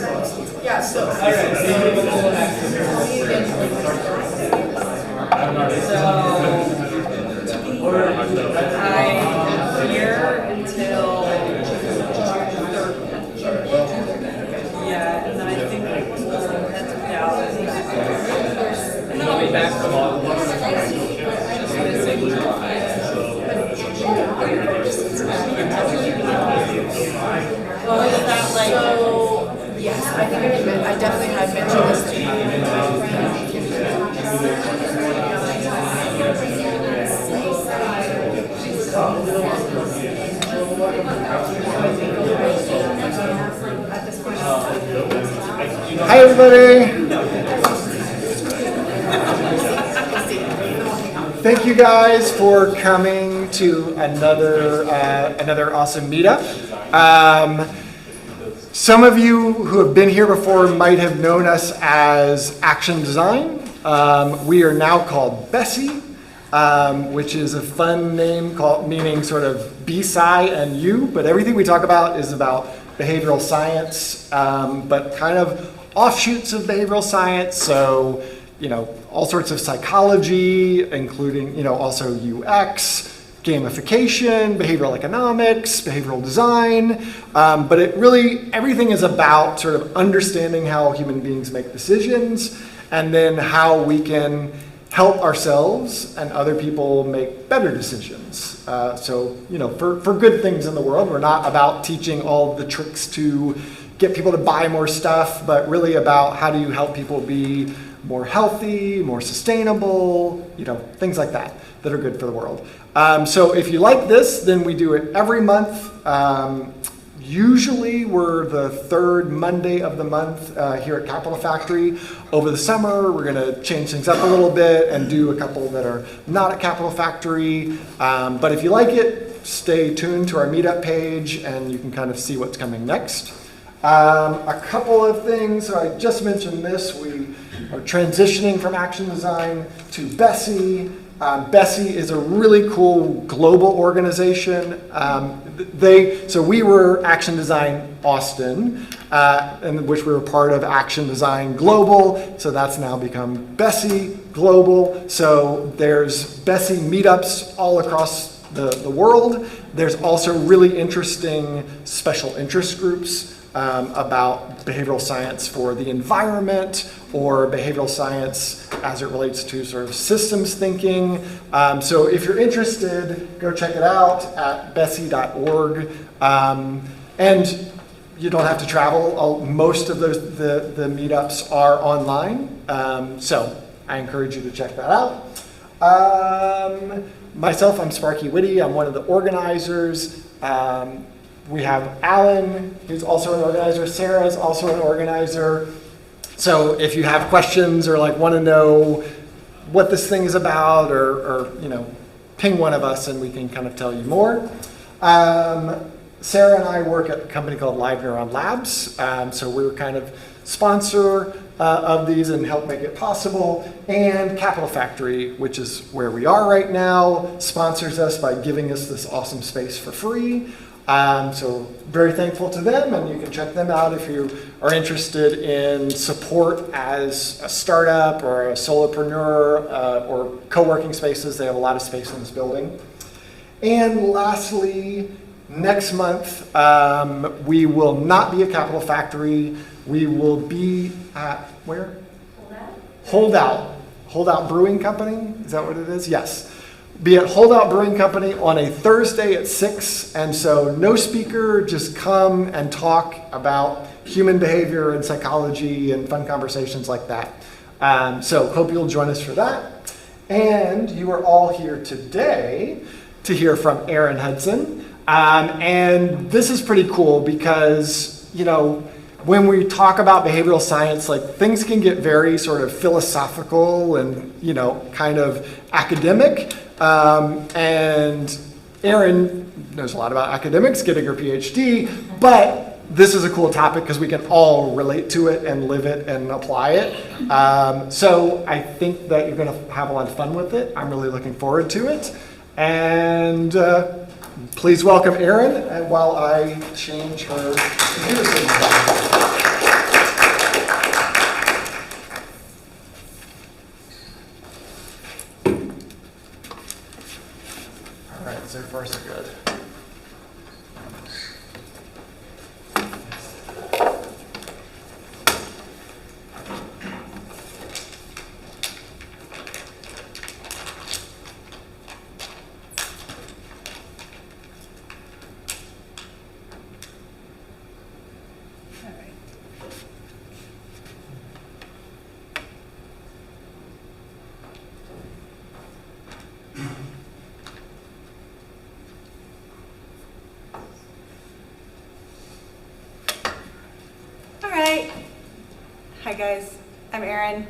Yeah, so. I'm here until yeah, and then I think we'll head to Dallas. And then I'll be back for just missing July. Well, is that like? So, yes, I think I definitely had mentioned this to you. Hi, everybody. Thank you guys for coming to another awesome meetup. Some of you who have been here before might have known us as Action Design. We are now called Bescy, which is a fun name meaning sort of Bescy and you, but everything we talk about is about behavioral science, but kind of offshoots of behavioral science. So, all sorts of psychology, including, also UX, gamification, behavioral economics, behavioral design, but everything is about sort of understanding how human beings make decisions and then how we can help ourselves and other people make better decisions. For good things in the world, we're not about teaching all the tricks to get people to buy more stuff, but really about how do you help people be more healthy, more sustainable, things like that are good for the world. So if you like this, then we do it every month. Usually we're the third Monday of the month here at Capital Factory. Over the summer, we're gonna change things up a little bit and do a couple that are not at Capital Factory. But if you like it, stay tuned to our Meetup page and you can kind of see what's coming next. A couple of things, so I just mentioned this, we are transitioning from Action Design to Bescy. Bescy is a really cool global organization. So we were Action Design Austin, in which we were part of Action Design Global, so that's now become Bescy Global. So there's Bescy meetups all across the world. There's also really interesting special interest groups about behavioral science for the environment or behavioral science as it relates to sort of systems thinking. So if you're interested, go check it out at bescy.org. And you don't have to travel. Most of the meetups are online. So I encourage you to check that out. Myself, I'm Sparky Whitty. I'm one of the organizers. We have Alan, who's also an organizer. Sarah is also an organizer. So if you have questions or want to know what this thing is about, or ping one of us and we can kind of tell you more. Sarah and I work at a company called Live Neuron Labs. So we're kind of sponsor of these and help make it possible. And Capital Factory, which is where we are right now, sponsors us by giving us this awesome space for free. So very thankful to them, and you can check them out if you are interested in support as a startup or a solopreneur or co-working spaces. They have a lot of space in this building. And lastly, next month, we will not be at Capital Factory. We will be at, where? Holdout Brewing Company, is that what it is? Yes. Be at Holdout Brewing Company on a Thursday at 6, and so no speaker, just come and talk about human behavior and psychology and fun conversations like that. So hope you'll join us for that. And you are all here today to hear from Erin Hudson. And this is pretty cool because, when we talk about behavioral science, things can get very sort of philosophical and, kind of academic. And Erin knows a lot about academics, getting her PhD, but this is a cool topic because we can all relate to it and live it and apply it. So I think that you're going to have a lot of fun with it. I'm really looking forward to it. And please welcome Erin while I change her computer screen. Hi guys, I'm Erin.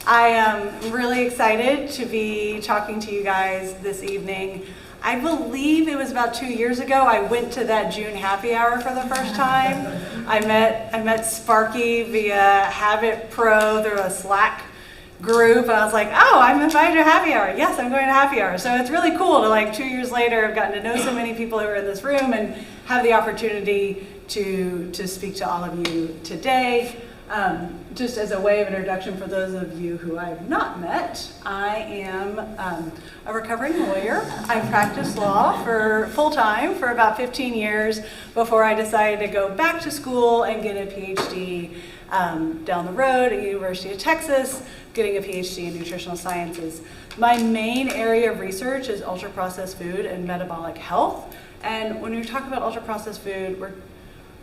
I am really excited to be talking to you guys this evening. I believe it was about 2 years ago I went to that June happy hour for the first time. I met Sparky via Habit Pro through a Slack group, and I was like, oh, I'm invited to happy hour. Yes, I'm going to happy hour. So it's really cool to, like, 2 years later, I've gotten to know so many people who are in this room and have the opportunity to speak to all of you today. Just as a way of introduction for those of you who I've not met, I am a recovering lawyer. I practiced law for full-time for about 15 years before I decided to go back to school and get a PhD down the road at University of Texas, getting a PhD in nutritional sciences. My main area of research is ultra-processed food and metabolic health. And when we talk about ultra-processed food,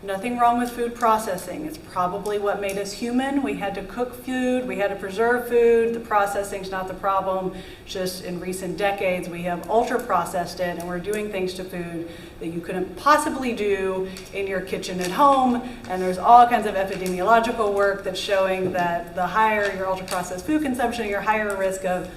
nothing wrong with food processing. It's probably what made us human. We had to cook food, we had to preserve food. The processing's not the problem. Just in recent decades, we have ultra processed it, and we're doing things to food that you couldn't possibly do in your kitchen at home. And there's all kinds of epidemiological work that's showing that the higher your ultra processed food consumption, you're higher risk of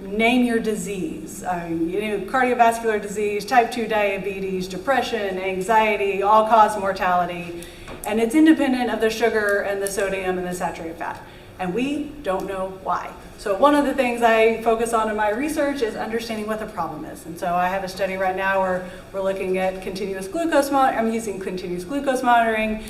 name your disease. Cardiovascular disease, type 2 diabetes, depression, anxiety, all-cause mortality. And it's independent of the sugar and the sodium and the saturated fat. And we don't know why. So one of the things I focus on in my research is understanding what the problem is. And so I have a study right now where we're looking at continuous glucose monitoring. I'm using continuous glucose monitoring,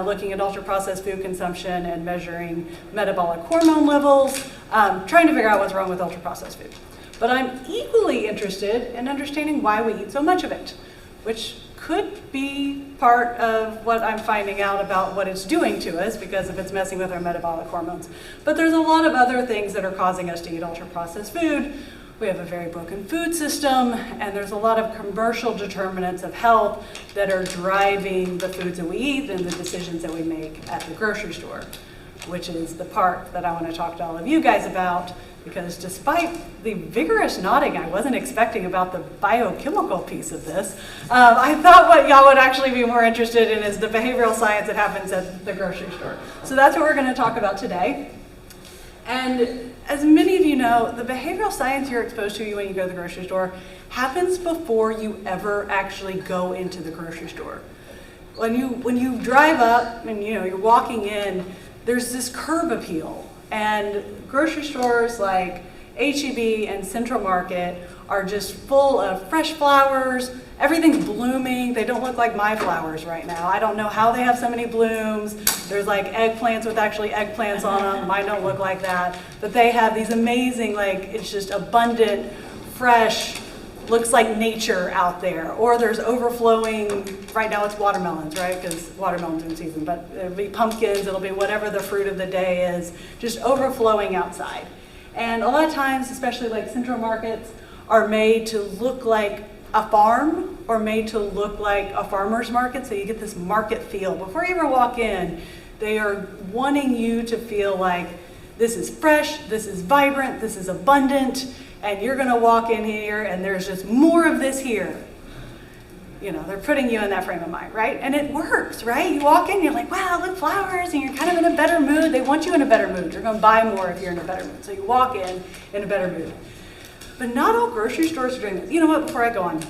looking at ultra-processed food consumption and measuring metabolic hormone levels, trying to figure out what's wrong with ultra-processed food. But I'm equally interested in understanding why we eat so much of it, which could be part of what I'm finding out about what it's doing to us, because if it's messing with our metabolic hormones. But there's a lot of other things that are causing us to eat ultra-processed food. We have a very broken food system, and there's a lot of commercial determinants of health that are driving the foods that we eat and the decisions that we make at the grocery store, which is the part that I want to talk to all of you guys about. Because despite the vigorous nodding I wasn't expecting about the biochemical piece of this, I thought what y'all would actually be more interested in is the behavioral science that happens at the grocery store. So that's what we're going to talk about today. And as many of you know, the behavioral science you're exposed to when you go to the grocery store happens before you ever actually go into the grocery store. When you drive up and you're walking in, there's this curb appeal. And grocery stores like H-E-B and Central Market are just full of fresh flowers. Everything's blooming. They don't look like my flowers right now. I don't know how they have so many blooms. There's like eggplants with actually eggplants on them. Mine don't look like that. But they have these amazing, it's just abundant, fresh, looks like nature out there. Or there's overflowing, right now it's watermelons, right? Because watermelons in season, but it'll be pumpkins, it'll be whatever the fruit of the day is, just overflowing outside. And a lot of times, especially like Central Markets, are made to look like a farm or made to look like a farmer's market, so you get this market feel. Before you ever walk in, they are wanting you to feel like this is fresh, this is vibrant, this is abundant, and you're gonna walk in here and there's just more of this here. They're putting you in that frame of mind, right? And it works, right? You walk in, you're like, wow, look, flowers, and you're kind of in a better mood. They want you in a better mood. You're gonna buy more if you're in a better mood. So you walk in a better mood. But not all grocery stores are doing this. You know what, before I go on,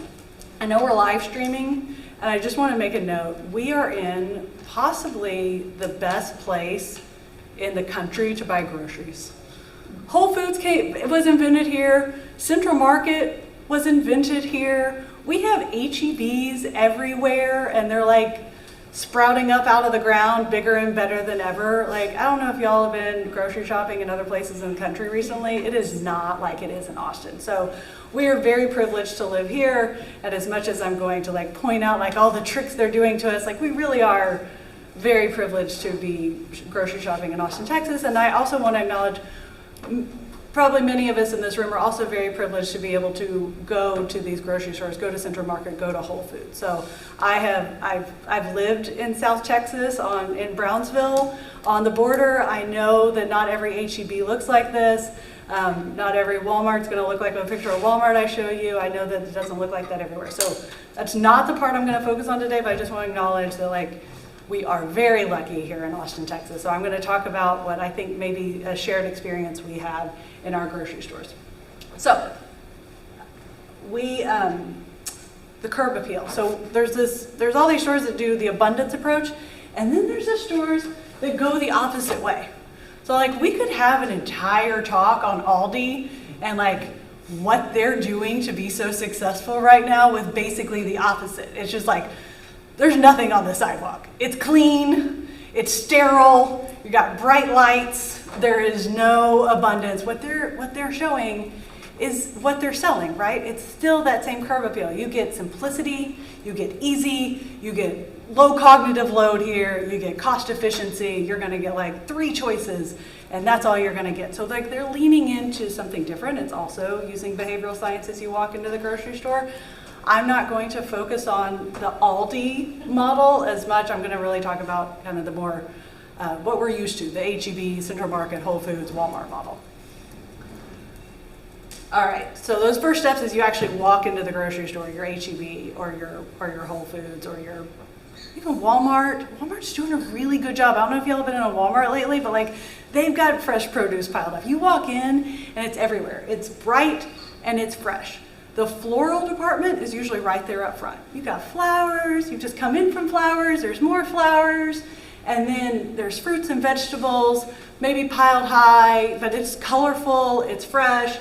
I know we're live streaming, and I just wanna make a note. We are in possibly the best place in the country to buy groceries. Whole Foods was invented here. Central Market was invented here. We have H-E-Bs everywhere, and they're like sprouting up out of the ground, bigger and better than ever. I don't know if y'all have been grocery shopping in other places in the country recently. It is not like it is in Austin. So we are very privileged to live here, and as much as I'm going to point out all the tricks they're doing to us, we really are very privileged to be grocery shopping in Austin, Texas. And I also want to acknowledge, probably many of us in this room are also very privileged to be able to go to these grocery stores, go to Central Market, go to Whole Foods. So I've lived in South Texas in Brownsville on the border. I know that not every H-E-B looks like this. Not every Walmart's going to look like a picture of Walmart I show you. I know that it doesn't look like that everywhere. So that's not the part I'm going to focus on today, but I just want to acknowledge that We are very lucky here in Austin, Texas. So I'm going to talk about what I think maybe a shared experience we have in our grocery stores. So the curb appeal. So there's all these stores that do the abundance approach, and then there's the stores that go the opposite way. So like we could have an entire talk on Aldi and like what they're doing to be so successful right now with basically the opposite. It's just like, there's nothing on the sidewalk. It's clean, it's sterile, you got bright lights, there is no abundance. What they're showing is what they're selling, right? It's still that same curb appeal. You get simplicity, you get easy, you get low cognitive load here, you get cost efficiency, you're gonna get like 3 choices, and that's all you're gonna get. So like they're leaning into something different. It's also using behavioral science as you walk into the grocery store. I'm not going to focus on the Aldi model as much. I'm gonna really talk about kind of the more, what we're used to, the HEB, Central Market, Whole Foods, Walmart model. All right, so those first steps is you actually walk into the grocery store, your HEB or your Whole Foods or your even Walmart. Walmart's doing a really good job. I don't know if y'all have been in a Walmart lately, but like they've got fresh produce piled up. You walk in and it's everywhere. It's bright and it's fresh. The floral department is usually right there up front. You've got flowers, you've just come in from flowers, there's more flowers, and then there's fruits and vegetables, maybe piled high, but it's colorful, it's fresh.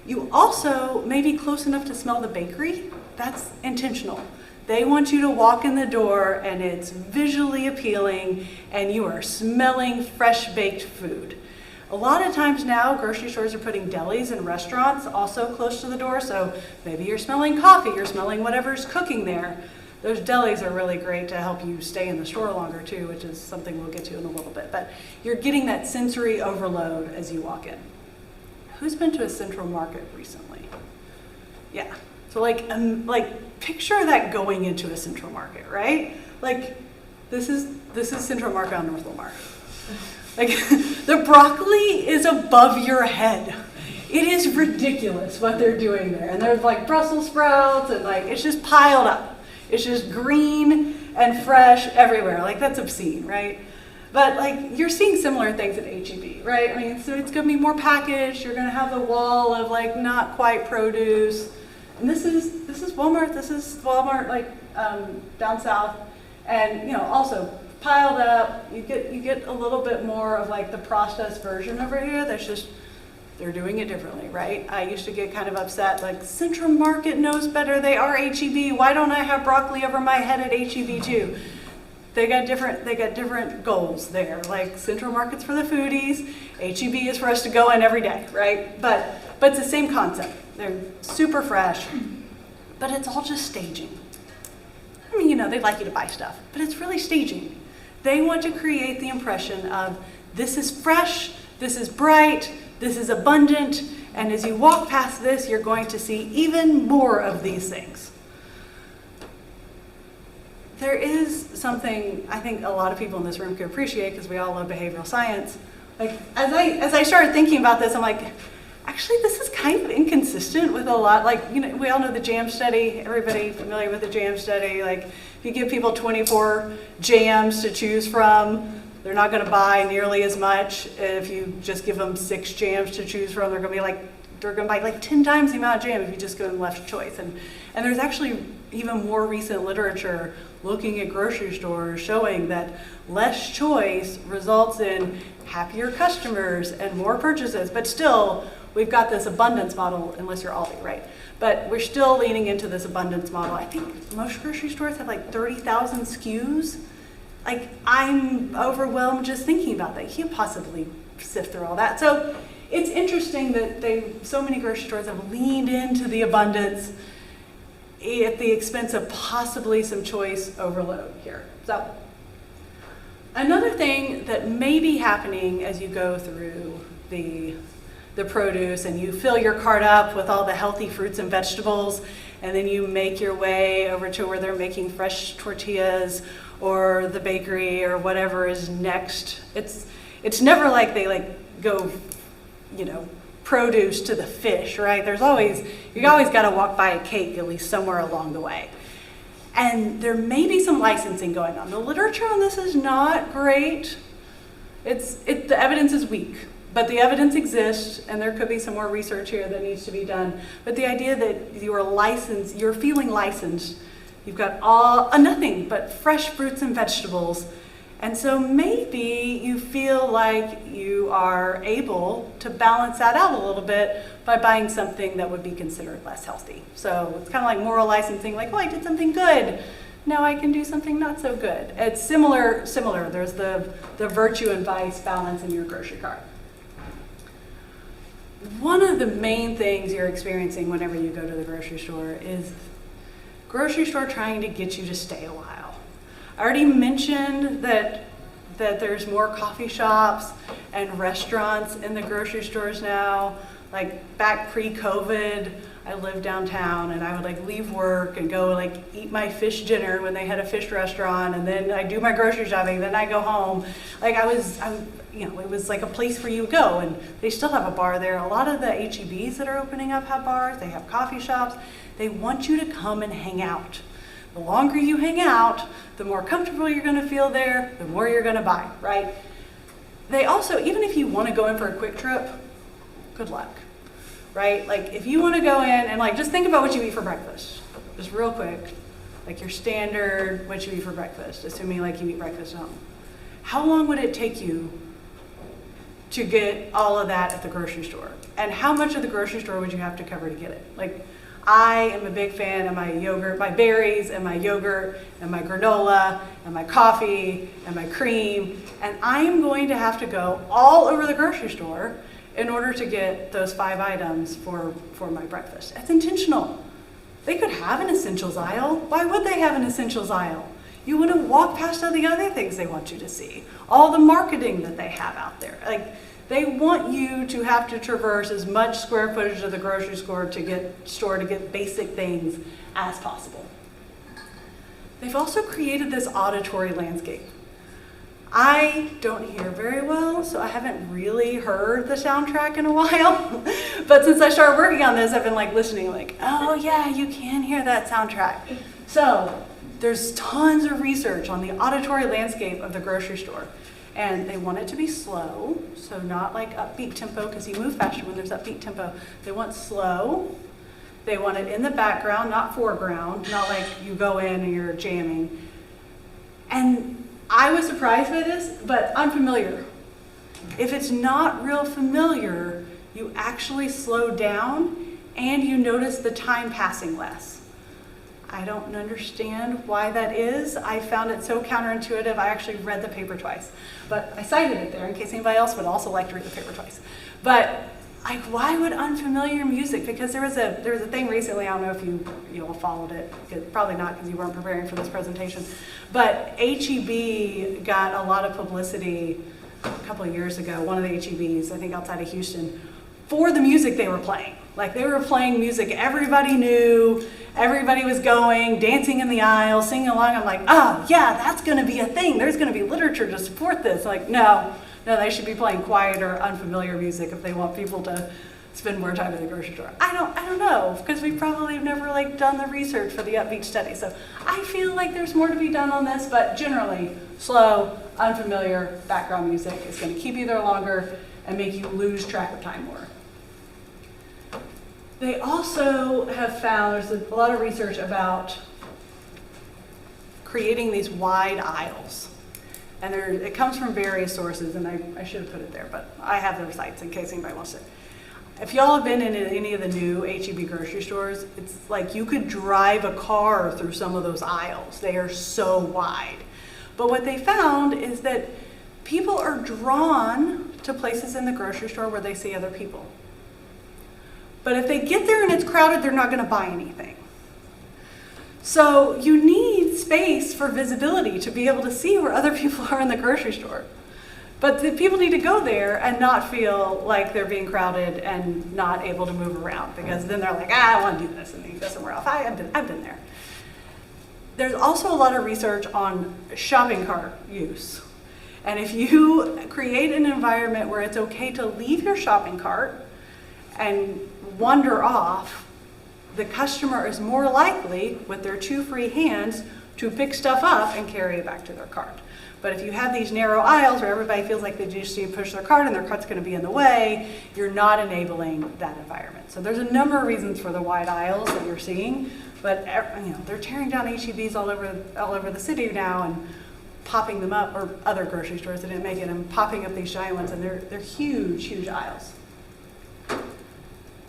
You also may be close enough to smell the bakery. That's intentional. They want you to walk in the door and it's visually appealing and you are smelling fresh baked food. A lot of times now, grocery stores are putting delis and restaurants also close to the door, so maybe you're smelling coffee, you're smelling whatever's cooking there. Those delis are really great to help you stay in the store longer too, which is something we'll get to in a little bit. But you're getting that sensory overload as you walk in. Who's been to a Central Market recently? Yeah, so like picture that going into a Central Market, right? Like this is Central Market on North Lamar. Like the broccoli is above your head. It is ridiculous what they're doing there. And there's like Brussels sprouts and like, it's just piled up. It's just green and fresh everywhere. Like that's obscene, right? But like you're seeing similar things at HEB, right? I mean, so it's gonna be more packaged. You're gonna have the wall of like not quite produce. And this is Walmart. This is Walmart like down south, and also piled up. You get a little bit more of like the processed version over here. That's just they're doing it differently, right? I used to get kind of upset, like Central Market knows better. They are HEB. Why don't I have broccoli over my head at HEB too? They got different goals there. Like Central Market's for the foodies, HEB is for us to go in every day, right? But it's the same concept. They're super fresh, but it's all just staging. I mean, they'd like you to buy stuff, but it's really staging. They want to create the impression of this is fresh, this is bright, this is abundant, and as you walk past this, you're going to see even more of these things. There is something I think a lot of people in this room can appreciate because we all love behavioral science. Like as I started thinking about this, I'm like, actually this is kind of inconsistent with a lot, like, we all know the jam study. Everybody familiar with the jam study? Like if you give people 24 jams to choose from, they're not going to buy nearly as much. If you just give them 6 jams to choose from, they're going to buy like 10 times the amount of jam if you just give them less choice. And there's actually even more recent literature looking at grocery stores showing that less choice results in happier customers and more purchases. But still, we've got this abundance model, unless you're Aldi, right? But we're still leaning into this abundance model. I think most grocery stores have like 30,000 SKUs. Like, I'm overwhelmed just thinking about that. You can't possibly sift through all that. So it's interesting that so many grocery stores have leaned into the abundance at the expense of possibly some choice overload here. So another thing that may be happening as you go through the produce and you fill your cart up with all the healthy fruits and vegetables, and then you make your way over to where they're making fresh tortillas or the bakery or whatever is next. It's never like they go, produce to the fish, right? You always got to walk by a cake at least somewhere along the way. And there may be some licensing going on. The literature on this is not great. The evidence is weak, but the evidence exists, and there could be some more research here that needs to be done. But the idea that you are licensed, you're feeling licensed, you've got nothing but fresh fruits and vegetables, and so maybe you feel like you are able to balance that out a little bit by buying something that would be considered less healthy. So it's kind of like moral licensing, like, oh, I did something good. Now I can do something not so good. It's similar. There's the virtue and vice balance in your grocery cart. One of the main things you're experiencing whenever you go to the grocery store is grocery store trying to get you to stay a while. I already mentioned that there's more coffee shops and restaurants in the grocery stores now. Like back pre-COVID, I lived downtown and I would like leave work and go like eat my fish dinner when they had a fish restaurant, and then I do my grocery shopping, then I go home. Like it was like a place where you would go, and they still have a bar there. A lot of the H-E-Bs that are opening up have bars, they have coffee shops. They want you to come and hang out. The longer you hang out, the more comfortable you're gonna feel there, the more you're gonna buy, right? They also, even if you wanna go in for a quick trip, good luck, right? Like if you wanna go in and like, just think about what you eat for breakfast, just real quick, like your standard, what you eat for breakfast, assuming like you eat breakfast at home. How long would it take you to get all of that at the grocery store? And how much of the grocery store would you have to cover to get it? Like, I am a big fan of my yogurt, my berries and my yogurt and my granola and my coffee and my cream, and I am going to have to go all over the grocery store in order to get those 5 items for my breakfast. That's intentional. They could have an essentials aisle. Why would they have an essentials aisle? You wouldn't walk past all the other things they want you to see, all the marketing that they have out there. Like, they want you to have to traverse as much square footage of the grocery store to get basic things as possible. They've also created this auditory landscape. I don't hear very well, so I haven't really heard the soundtrack in a while. But since I started working on this, I've been like listening, like, oh yeah, you can hear that soundtrack. So there's tons of research on the auditory landscape of the grocery store. And they want it to be slow, so not like upbeat tempo, because you move faster when there's upbeat tempo. They want slow. They want it in the background, not foreground, not like you go in and you're jamming. And I was surprised by this, but unfamiliar. If it's not real familiar, you actually slow down and you notice the time passing less. I don't understand why that is. I found it so counterintuitive. I actually read the paper twice, but I cited it there in case anybody else would also like to read the paper twice. But like, why would unfamiliar music? Because there was a thing recently. I don't know if you all followed it. Probably not, because you weren't preparing for this presentation. But H-E-B got a lot of publicity a couple of years ago. One of the H-E-Bs, I think outside of Houston, for the music they were playing. Like, they were playing music everybody knew, everybody was going, dancing in the aisle, singing along. I'm like, oh yeah, that's gonna be a thing. There's gonna be literature to support this. Like, no, they should be playing quieter, unfamiliar music if they want people to spend more time at the grocery store. I don't know, because we probably have never like done the research for the upbeat study. So I feel like there's more to be done on this, but generally, slow, unfamiliar background music is gonna keep you there longer and make you lose track of time more. They also have found, there's a lot of research about creating these wide aisles. And it comes from various sources, and I should have put it there, but I have their sites in case anybody wants to. If y'all have been in any of the new H-E-B grocery stores, it's like you could drive a car through some of those aisles. They are so wide. But what they found is that people are drawn to places in the grocery store where they see other people. But if they get there and it's crowded, they're not going to buy anything. So you need space for visibility to be able to see where other people are in the grocery store. But the people need to go there and not feel like they're being crowded and not able to move around, because then they're like, I want to do this, and then you go somewhere else. I've been there. There's also a lot of research on shopping cart use. And if you create an environment where it's okay to leave your shopping cart and wander off, the customer is more likely, with their 2 free hands, to pick stuff up and carry it back to their cart. But if you have these narrow aisles where everybody feels like they just need to push their cart and their cart's going to be in the way, you're not enabling that environment. So there's a number of reasons for the wide aisles that you're seeing, but they're tearing down HEBs all over the city now and popping them up, or other grocery stores that didn't make it, and popping up these giant ones, and they're huge, huge aisles.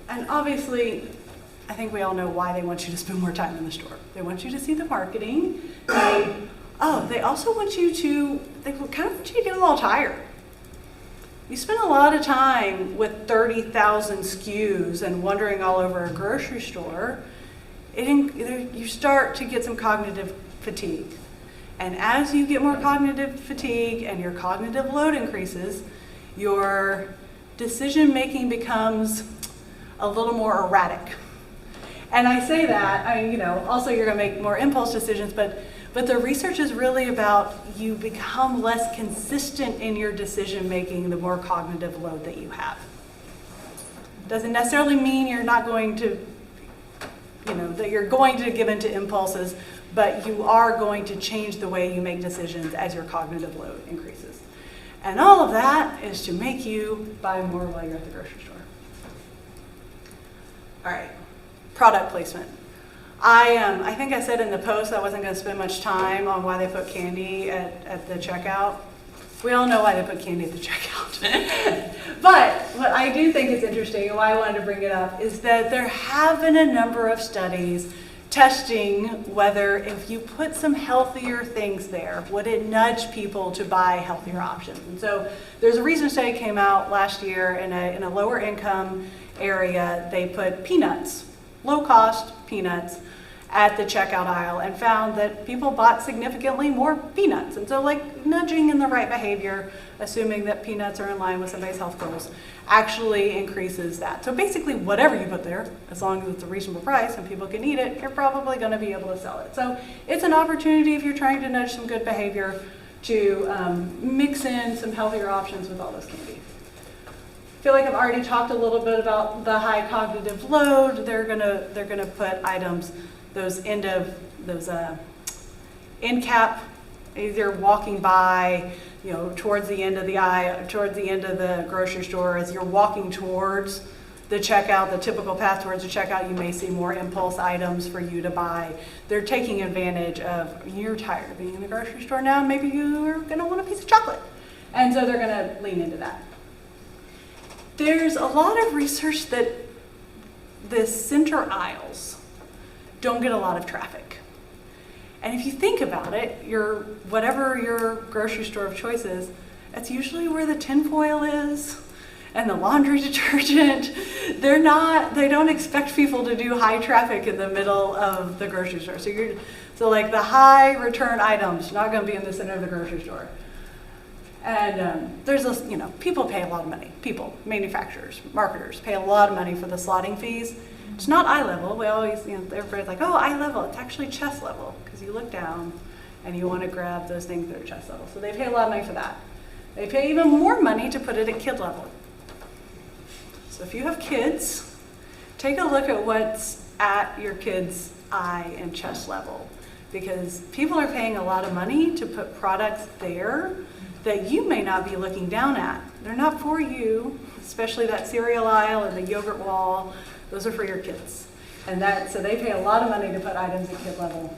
And obviously, I think we all know why they want you to spend more time in the store. They want you to see the marketing. They also want you to, they kind of want you to get a little tired. You spend a lot of time with 30,000 SKUs and wandering all over a grocery store, you start to get some cognitive fatigue. And as you get more cognitive fatigue and your cognitive load increases, your decision making becomes a little more erratic. And I say that, also you're going to make more impulse decisions, but the research is really about you become less consistent in your decision making the more cognitive load that you have. Doesn't necessarily mean you're not going to, that you're going to give into impulses, but you are going to change the way you make decisions as your cognitive load increases. And all of that is to make you buy more while you're at the grocery store. All right, product placement. I think I said in the post I wasn't going to spend much time on why they put candy at the checkout. We all know why they put candy at the checkout. But what I do think is interesting, and why I wanted to bring it up, is that there have been a number of studies testing whether if you put some healthier things there, would it nudge people to buy healthier options. And so there's a recent study came out last year in a lower income area. They put peanuts, low cost peanuts, at the checkout aisle and found that people bought significantly more peanuts. And so nudging in the right behavior, assuming that peanuts are in line with somebody's health goals, actually increases that. So basically whatever you put there, as long as it's a reasonable price and people can eat it, you're probably going to be able to sell it. So it's an opportunity if you're trying to nudge some good behavior to mix in some healthier options with all this candy. I feel like I've already talked a little bit about the high cognitive load. They're gonna put items, those end cap, either walking by, towards the end of the aisle, towards the end of the grocery store, as you're walking towards the checkout, the typical path towards the checkout, you may see more impulse items for you to buy. They're taking advantage of, you're tired of being in the grocery store now, maybe you are gonna want a piece of chocolate. And so they're gonna lean into that. There's a lot of research that the center aisles don't get a lot of traffic. And if you think about it, whatever your grocery store of choice is, that's usually where the tinfoil is and the laundry detergent. They don't expect people to do high traffic in the middle of the grocery store. So the high return items, not gonna be in the center of the grocery store. And people pay a lot of money. People, manufacturers, marketers pay a lot of money for the slotting fees. It's not eye level. We always, everybody's like, oh, eye level. It's actually chest level, because you look down and you want to grab those things that are chest level. So they pay a lot of money for that. They pay even more money to put it at kid level. So if you have kids, take a look at what's at your kid's eye and chest level, because people are paying a lot of money to put products there that you may not be looking down at. They're not for you, especially that cereal aisle and the yogurt wall. Those are for your kids. So they pay a lot of money to put items at kid level.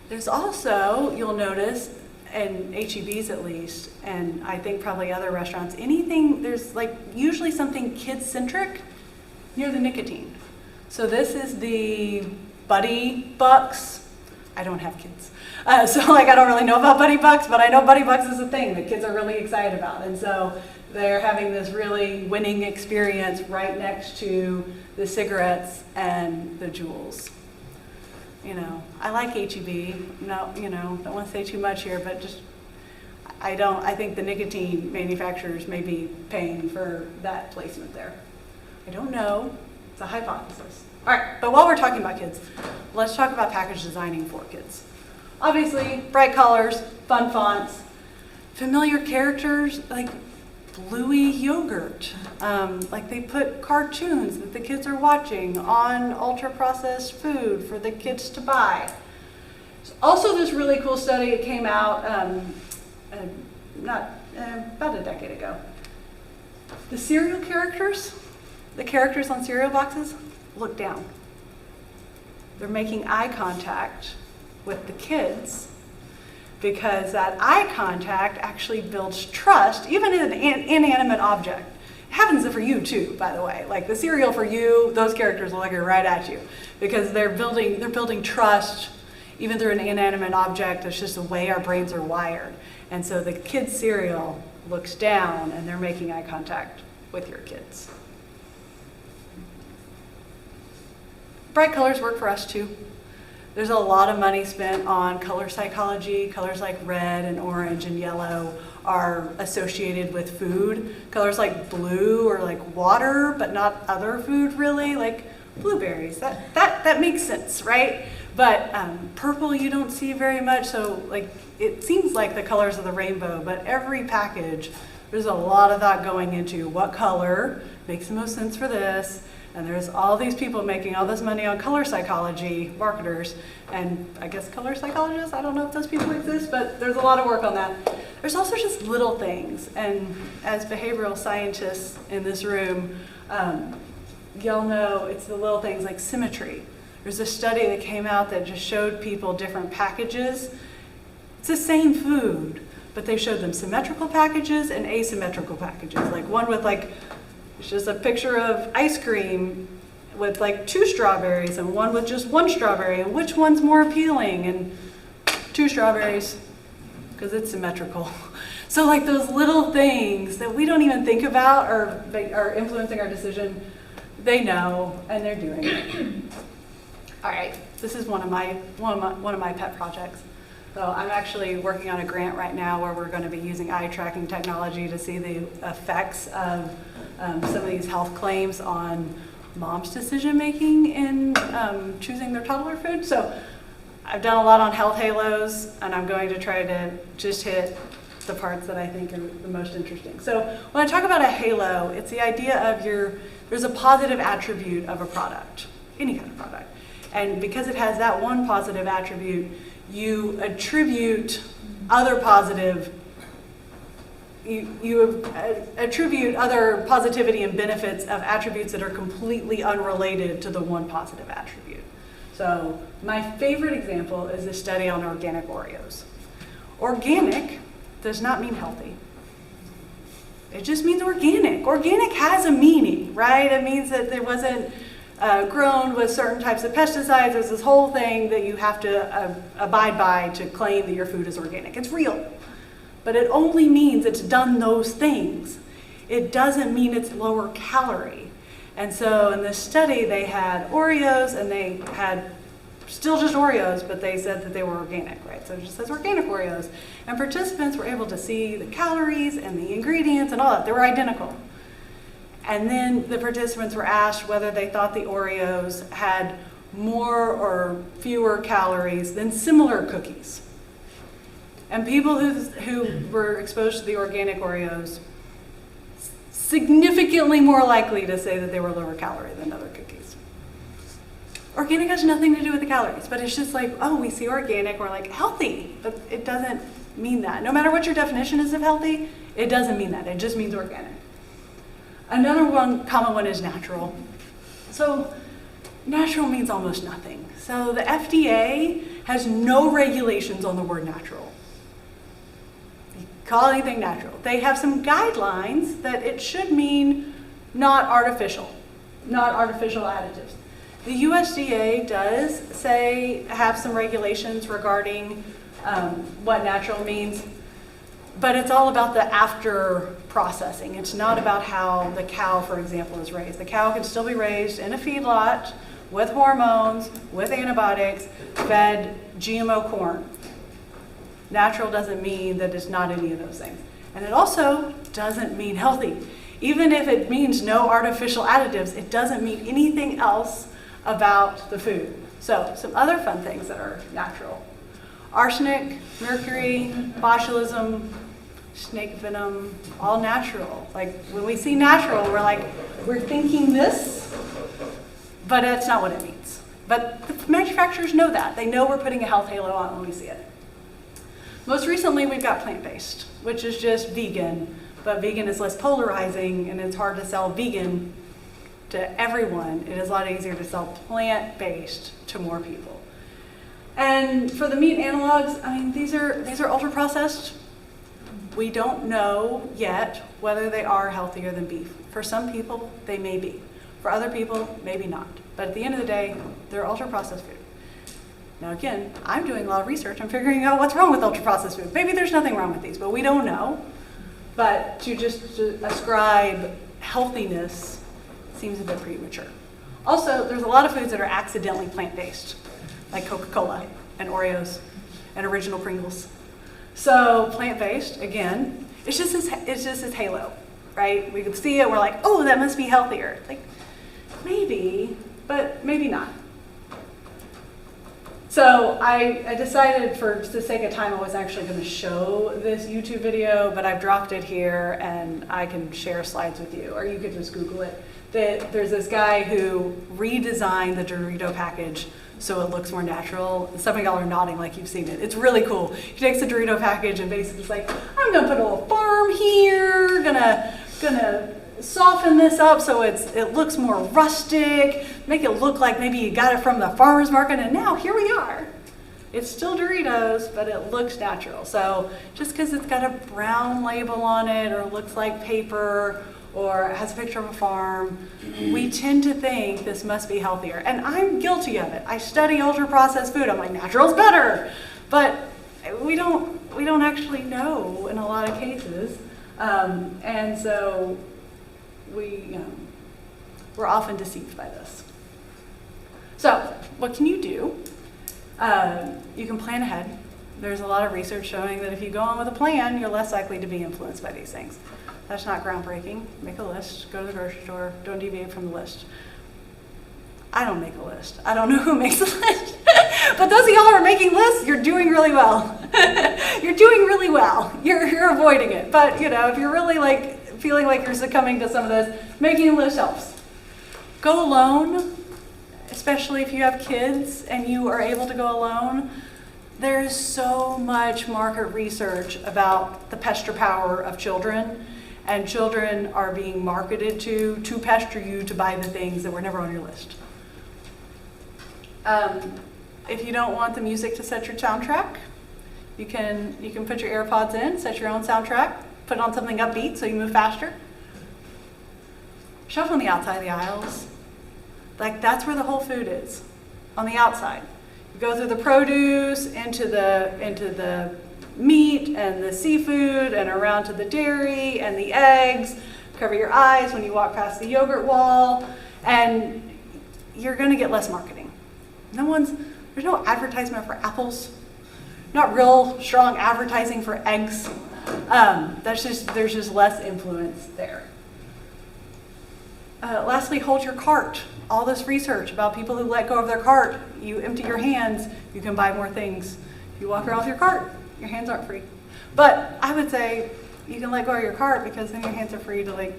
There's also, you'll notice, in HEBs at least, and I think probably other restaurants, there's usually something kid-centric near the nicotine. So this is the Buddy Bucks. I don't have kids. I don't really know about Buddy Bucks, but I know Buddy Bucks is a thing that kids are really excited about. And so they're having this really winning experience right next to the cigarettes and the Juuls. I like HEB. No, don't want to say too much here, but I think the nicotine manufacturers may be paying for that placement there. I don't know. It's a hypothesis. All right, but while we're talking about kids, let's talk about package designing for kids. Obviously, bright colors, fun fonts, familiar characters. bluey yogurt. Like they put cartoons that the kids are watching on ultra-processed food for the kids to buy. Also, this really cool study, it came out about a decade ago. The cereal characters, the characters on cereal boxes, look down. They're making eye contact with the kids because that eye contact actually builds trust, even in an inanimate object. It happens for you too, by the way. Like the cereal for you, those characters are looking right at you because they're building trust even through an inanimate object. It's just the way our brains are wired. And so the kid's cereal looks down and they're making eye contact with your kids. Bright colors work for us too. There's a lot of money spent on color psychology. Colors like red and orange and yellow are associated with food. Colors like blue are like water, but not other food really, like blueberries. That makes sense, right? But purple you don't see very much, so like it seems like the colors of the rainbow, but every package, there's a lot of thought going into what color makes the most sense for this. And there's all these people making all this money on color psychology, marketers, and I guess color psychologists, I don't know if those people exist, but there's a lot of work on that. There's also just little things, and as behavioral scientists in this room, y'all know it's the little things like symmetry. There's a study that came out that just showed people different packages. It's the same food, but they showed them symmetrical packages and asymmetrical packages, like one with like, it's just a picture of ice cream with like 2 strawberries and one with just 1 strawberry, and which one's more appealing? And 2 strawberries, because it's symmetrical. So like those little things that we don't even think about or they are influencing our decision, they know and they're doing it. All right, this is one of my pet projects. So I'm actually working on a grant right now where we're going to be using eye tracking technology to see the effects of some of these health claims on mom's decision making in choosing their toddler food. So I've done a lot on health halos, and I'm going to try to just hit the parts that I think are the most interesting. So when I talk about a halo, it's the idea of there's a positive attribute of a product, any kind of product. And because it has that one positive attribute, you attribute other positive you attribute other positivity and benefits of attributes that are completely unrelated to the one positive attribute. So my favorite example is this study on organic Oreos. Organic does not mean healthy. It just means organic. Organic has a meaning, right? It means that it wasn't grown with certain types of pesticides. There's this whole thing that you have to abide by to claim that your food is organic. It's real. But it only means it's done those things. It doesn't mean it's lower calorie. And so in this study, they had Oreos and they had still just Oreos, but they said that they were organic, right? So it just says organic Oreos. And participants were able to see the calories and the ingredients and all that. They were identical. And then the participants were asked whether they thought the Oreos had more or fewer calories than similar cookies. And people who were exposed to the organic Oreos, significantly more likely to say that they were lower calorie than other cookies. Organic has nothing to do with the calories, but it's just like, oh, we see organic, we're like, healthy. But it doesn't mean that. No matter what your definition is of healthy, it doesn't mean that. It just means organic. Another common one is natural. So natural means almost nothing. So the FDA has no regulations on the word natural. Call anything natural. They have some guidelines that it should mean not artificial additives. The USDA does have some regulations regarding what natural means, but it's all about the after processing. It's not about how the cow, for example, is raised. The cow can still be raised in a feedlot with hormones, with antibiotics, fed GMO corn. Natural doesn't mean that it's not any of those things. And it also doesn't mean healthy. Even if it means no artificial additives, it doesn't mean anything else about the food. So some other fun things that are natural. Arsenic, mercury, botulism, snake venom, all natural. Like when we see natural, we're thinking this, but that's not what it means. But the manufacturers know that. They know we're putting a health halo on when we see it. Most recently, we've got plant-based, which is just vegan, but vegan is less polarizing and it's hard to sell vegan to everyone. It is a lot easier to sell plant-based to more people. And for the meat analogs, I mean, these are ultra-processed. We don't know yet whether they are healthier than beef. For some people, they may be. For other people, maybe not. But at the end of the day, they're ultra-processed food. Now again, I'm doing a lot of research. I'm figuring out what's wrong with ultra-processed food. Maybe there's nothing wrong with these, but we don't know. But to ascribe healthiness seems a bit premature. Also, there's a lot of foods that are accidentally plant-based, like Coca-Cola and Oreos and original Pringles. So plant-based, again, it's just this halo, right? We can see it, we're like, oh, that must be healthier. Like, maybe, but maybe not. So I decided for the sake of time I was actually going to show this YouTube video, but I've dropped it here and I can share slides with you, or you could just Google it. There's this guy who redesigned the Dorito package so it looks more natural. Some of y'all are nodding like you've seen it. It's really cool. He takes the Dorito package and basically is like, I'm gonna put a little farm here, gonna soften this up so it looks more rustic, make it look like maybe you got it from the farmer's market, and now here we are. It's still Doritos, but it looks natural. So just because it's got a brown label on it or looks like paper or has a picture of a farm, we tend to think this must be healthier. And I'm guilty of it. I study ultra-processed food. I'm like, natural's better. But we don't actually know in a lot of cases. And so we're often deceived by this. So what can you do? You can plan ahead. There's a lot of research showing that if you go on with a plan, you're less likely to be influenced by these things. That's not groundbreaking. Make a list, go to the grocery store, don't deviate from the list. I don't make a list. I don't know who makes a list. But those of y'all who are making lists, you're doing really well. You're doing really well. You're avoiding it. But if you're really feeling like you're succumbing to some of this, making a list helps. Go alone, especially if you have kids and you are able to go alone. There's so much market research about the pester power of children, and children are being marketed to pester you to buy the things that were never on your list. If you don't want the music to set your soundtrack, you can put your AirPods in, set your own soundtrack, put on something upbeat so you move faster. Shop on the outside of the aisles. That's where the whole food is, on the outside. You go through the produce, into the meat and the seafood, and around to the dairy and the eggs. Cover your eyes when you walk past the yogurt wall, and you're gonna get less marketing. There's no advertisement for apples, not real strong advertising for eggs. There's just less influence there. Lastly, hold your cart. All this research about people who let go of their cart, you empty your hands, you can buy more things. If you walk around with your cart, your hands aren't free. But I would say you can let go of your cart because then your hands are free to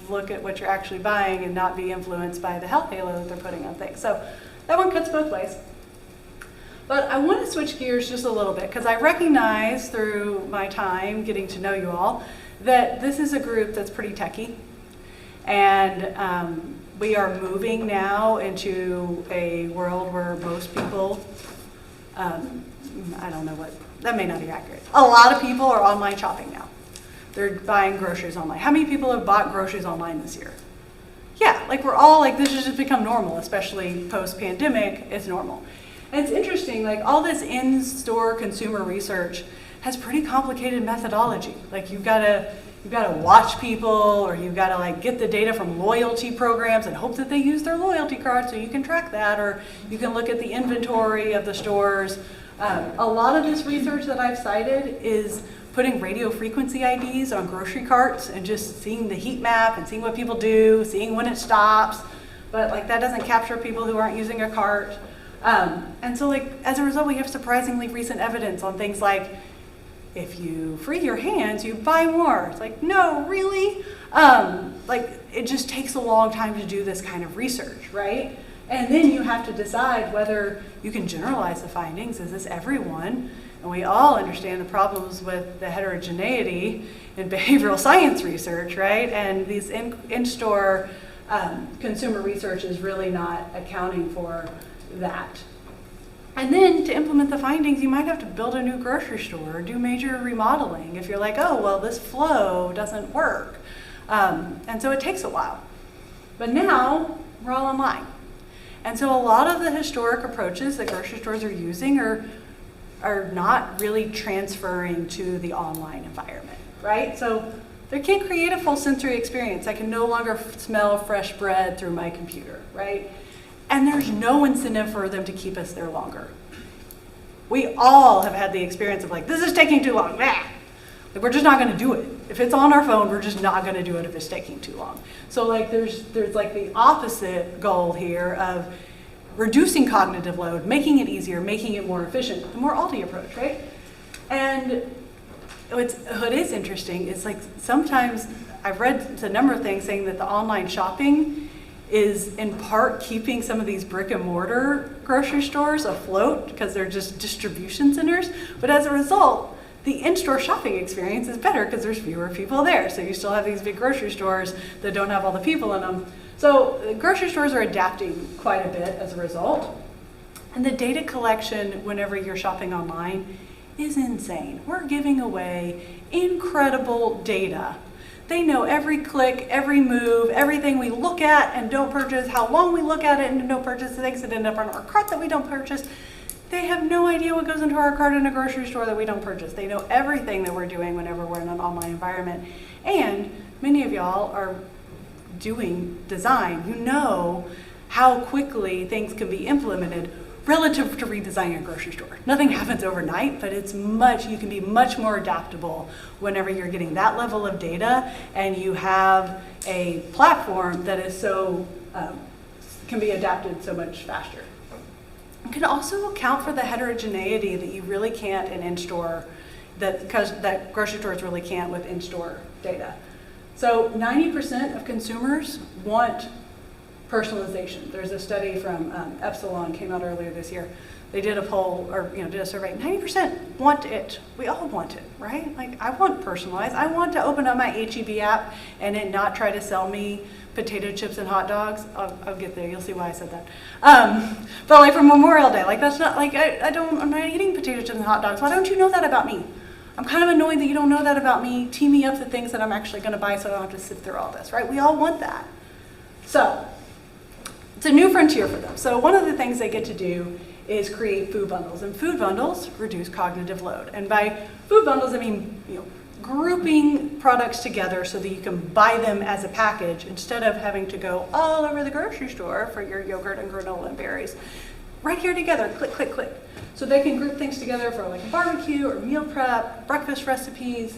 look at what you're actually buying and not be influenced by the health halo that they're putting on things. So that one cuts both ways. But I want to switch gears just a little bit because I recognize through my time getting to know you all that this is a group that's pretty techie. And we are moving now into a world where most people, I don't know what, that may not be accurate. A lot of people are online shopping now. They're buying groceries online. How many people have bought groceries online this year? Yeah, we're all this has just become normal, especially post-pandemic, it's normal. And it's interesting, all this in-store consumer research has pretty complicated methodology. You've got to watch people, or you've got to get the data from loyalty programs and hope that they use their loyalty card so you can track that, or you can look at the inventory of the stores. A lot of this research that I've cited is putting radio frequency IDs on grocery carts and just seeing the heat map and seeing what people do, seeing when it stops. But that doesn't capture people who aren't using a cart. And so as a result, we have surprisingly recent evidence on things like if you free your hands, you buy more. It's like, no, really? Like, it just takes a long time to do this kind of research, right? And then you have to decide whether you can generalize the findings. Is this everyone? And we all understand the problems with the heterogeneity in behavioral science research, right? And these in-store consumer research is really not accounting for that. And then to implement the findings, you might have to build a new grocery store or do major remodeling if you're like, oh, well, this flow doesn't work. And so it takes a while. But now we're all online. And so a lot of the historic approaches that grocery stores are using are not really transferring to the online environment, right? So they can't create a full sensory experience. I can no longer smell fresh bread through my computer, right? And there's no incentive for them to keep us there longer. We all have had the experience of like, this is taking too long. Like, we're just not gonna do it. If it's on our phone, we're just not gonna do it if it's taking too long. So like there's like the opposite goal here of reducing cognitive load, making it easier, making it more efficient, the more Aldi approach, right? And what is interesting is like sometimes I've read a number of things saying that the online shopping is in part keeping some of these brick and mortar grocery stores afloat because they're just distribution centers. But as a result, the in-store shopping experience is better because there's fewer people there. So you still have these big grocery stores that don't have all the people in them. So grocery stores are adapting quite a bit as a result. And the data collection whenever you're shopping online is insane. We're giving away incredible data. They know every click, every move, everything we look at and don't purchase, how long we look at it and don't purchase, the things that end up on our cart that we don't purchase. They have no idea what goes into our cart in a grocery store that we don't purchase. They know everything that we're doing whenever we're in an online environment. And many of y'all are doing design. You know how quickly things can be implemented relative to redesigning a grocery store. Nothing happens overnight, but you can be much more adaptable whenever you're getting that level of data and you have a platform that is so, can be adapted so much faster. You can also account for the heterogeneity that you really can't in in-store, that grocery stores really can't with in-store data. So 90% of consumers want personalization. There's a study from Epsilon, came out earlier this year. They did a poll, or did a survey. 90% want it. We all want it, right? Like, I want personalized. I want to open up my HEB app and it not try to sell me potato chips and hot dogs. I'll get there. You'll see why I said that. But like for Memorial Day, like that's not like I'm not eating potato chips and hot dogs. Why don't you know that about me? I'm kind of annoyed that you don't know that about me. Tee me up the things that I'm actually going to buy so I don't have to sift through all this, right? We all want that. So it's a new frontier for them. So one of the things they get to do is create food bundles, and food bundles reduce cognitive load. And by food bundles, I mean grouping products together so that you can buy them as a package instead of having to go all over the grocery store for your yogurt and granola and berries. Right here together, click, click, click. So they can group things together for like a barbecue or meal prep, breakfast recipes.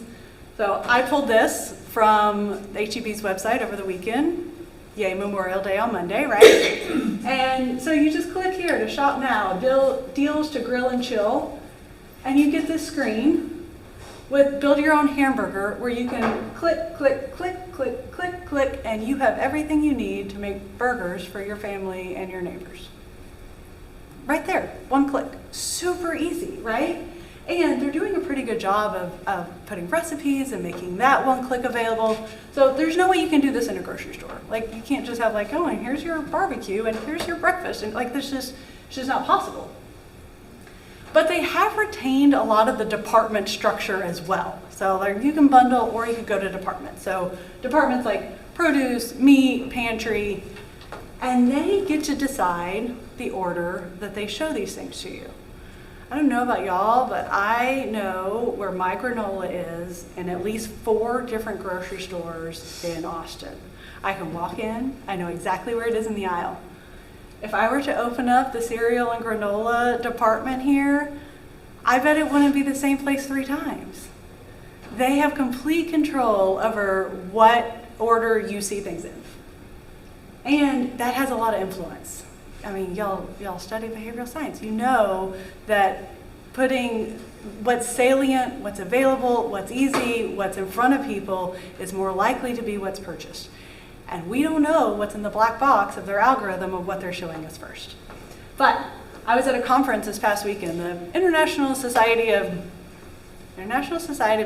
So I pulled this from HEB's website over the weekend. Yay, Memorial Day on Monday, right? And so you just click here to shop now, deals to grill and chill, and you get this screen with build your own hamburger where you can click, click, click, click, click, click, and you have everything you need to make burgers for your family and your neighbors. Right there, one click. Super easy, right? And they're doing a pretty good job of putting recipes and making that one click available. So there's no way you can do this in a grocery store. Like you can't just have like, oh, and here's your barbecue and here's your breakfast. And like this it's just not possible. But they have retained a lot of the department structure as well. So like you can bundle or you could go to departments. So departments like produce, meat, pantry, and they get to decide the order that they show these things to you. I don't know about y'all, but I know where my granola is in at least 4 different grocery stores in Austin. I can walk in, I know exactly where it is in the aisle. If I were to open up the cereal and granola department here, I bet it wouldn't be the same place 3 times. They have complete control over what order you see things in. And that has a lot of influence. I mean, y'all study behavioral science. You know that putting what's salient, what's available, what's easy, what's in front of people is more likely to be what's purchased. And we don't know what's in the black box of their algorithm of what they're showing us first. But I was at a conference this past weekend, the International Society of